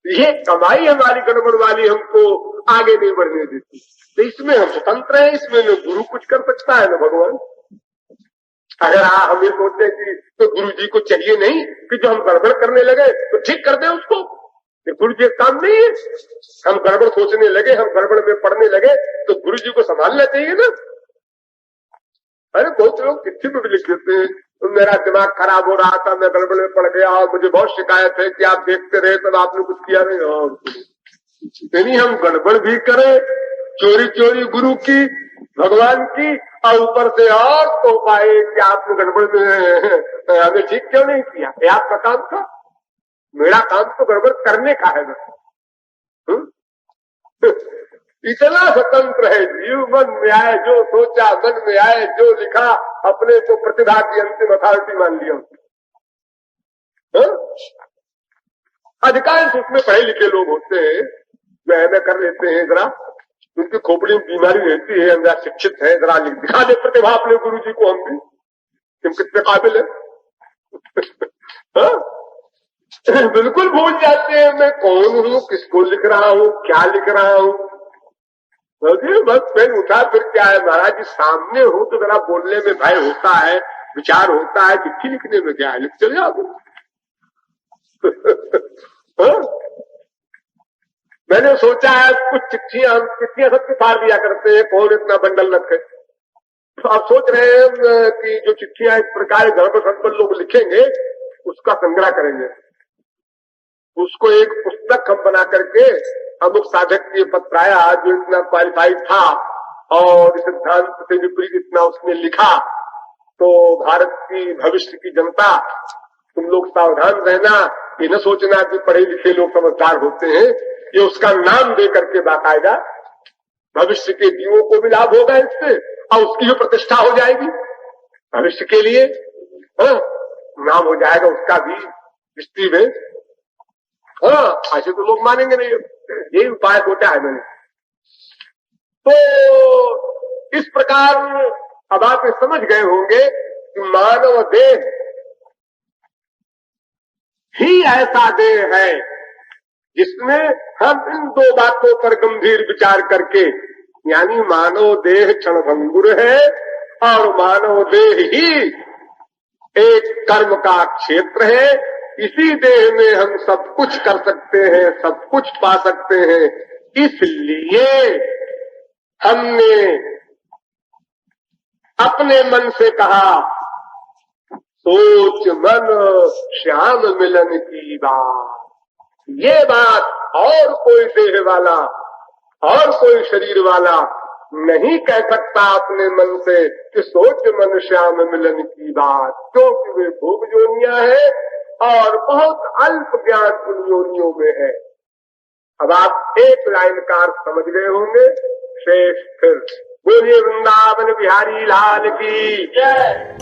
ये कमाई हमारी गड़बड़ वाली हमको आगे नहीं बढ़ने देती। तो इसमें हम स्वतंत्र हैं, इसमें न गुरु कुछ कर सकता है न भगवान। अगर हम ये सोचते कि तो गुरु जी को चाहिए नहीं कि जो हम गड़बड़ करने लगे तो ठीक कर दे उसको, ये गुरु जी काम नहीं है। हम गड़बड़ सोचने लगे, हम गड़बड़ में पड़ने लगे तो गुरु जी को संभालना चाहिए ना। अरे बहुत लोग चिट्ठी में भी लिख देते हैं, तो मेरा दिमाग खराब हो रहा था, मैं गड़बड़ में पड़ गया और मुझे बहुत शिकायत है कि आप देखते रहे तब आपने कुछ किया नहीं। और नहीं, हम गड़बड़ भी करें, चोरी चोरी गुरु की, भगवान की, और ऊपर से और तो पाए कि आपने गड़बड़ में हमें ठीक क्यों नहीं किया? ये आपका काम था, मेरा काम तो गड़बड़ करने का है ना। इतना स्वतंत्र है जीव, मन में आए जो सोचा, मन में आए जो लिखा, अपने को प्रतिभा की अंतिम अथॉरिटी मान लिया। अधिकांश उसमें पढ़े लिखे लोग होते हैं जो एमए कर लेते हैं, जरा उनकी खोपड़ी में बीमारी रहती है, हम जरा शिक्षित है, जरा दिखा दे प्रतिभा अपने गुरु जी को, हम भी तुम कितने काबिल है। बिल्कुल भूल जाते हैं मैं कौन हूँ, किसको लिख रहा हूँ, क्या लिख रहा हूँ। बस पेन उठा, फिर क्या है महाराज जी, सामने हो तो जरा बोलने में भय होता है, विचार होता है, चिट्ठी लिखने में क्या है, लिख चले जाओ। मैंने सोचा है कुछ चिट्ठियां सबके फाड़ दिया करते हैं, कौन इतना बंडल रखे। तो आप सोच रहे हैं कि जो चिट्ठियां इस प्रकार गड़बड़ लोग लिखेंगे उसका संग्रह करेंगे, उसको एक पुस्तक हम बना करके, अमुक साधक के पत्र आया जो इतना क्वालिफाइड था और सिद्धांत से विपरीत इतना उसने लिखा, तो भारत की भविष्य की जनता तुम लोग सावधान रहना, ये न सोचना कि पढ़े लिखे लोग समझदार होते हैं। ये उसका नाम दे करके बाकायदा भविष्य के जीवों को भी लाभ होगा इससे, और उसकी भी प्रतिष्ठा हो जाएगी भविष्य के लिए, नाम हो जाएगा उसका भी हिस्ट्री में। ऐसे तो लोग मानेंगे नहीं, यही उपाय होता है मैंने। तो इस प्रकार अब आप समझ गए होंगे कि मानव देह ही ऐसा देह है जिसमें हम इन 2 बातों पर गंभीर विचार करके, यानी मानव देह क्षणभंगुर है और मानव देह ही एक कर्म का क्षेत्र है। इसी देह में हम सब कुछ कर सकते हैं, सब कुछ पा सकते हैं। इसलिए हमने अपने मन से कहा, सोच मन श्याम मिलन की बात। ये बात और कोई देह वाला और कोई शरीर वाला नहीं कह सकता अपने मन से कि सोच मन श्याम मिलन की बात, क्योंकि वे भोग योनियां है और बहुत अल्प ज्ञान उन योनियों में है। अब आप एक लाइन का अर्थ समझ गए होंगे, शेष फिर बोलिए वृंदावन बिहारी लाल की जय।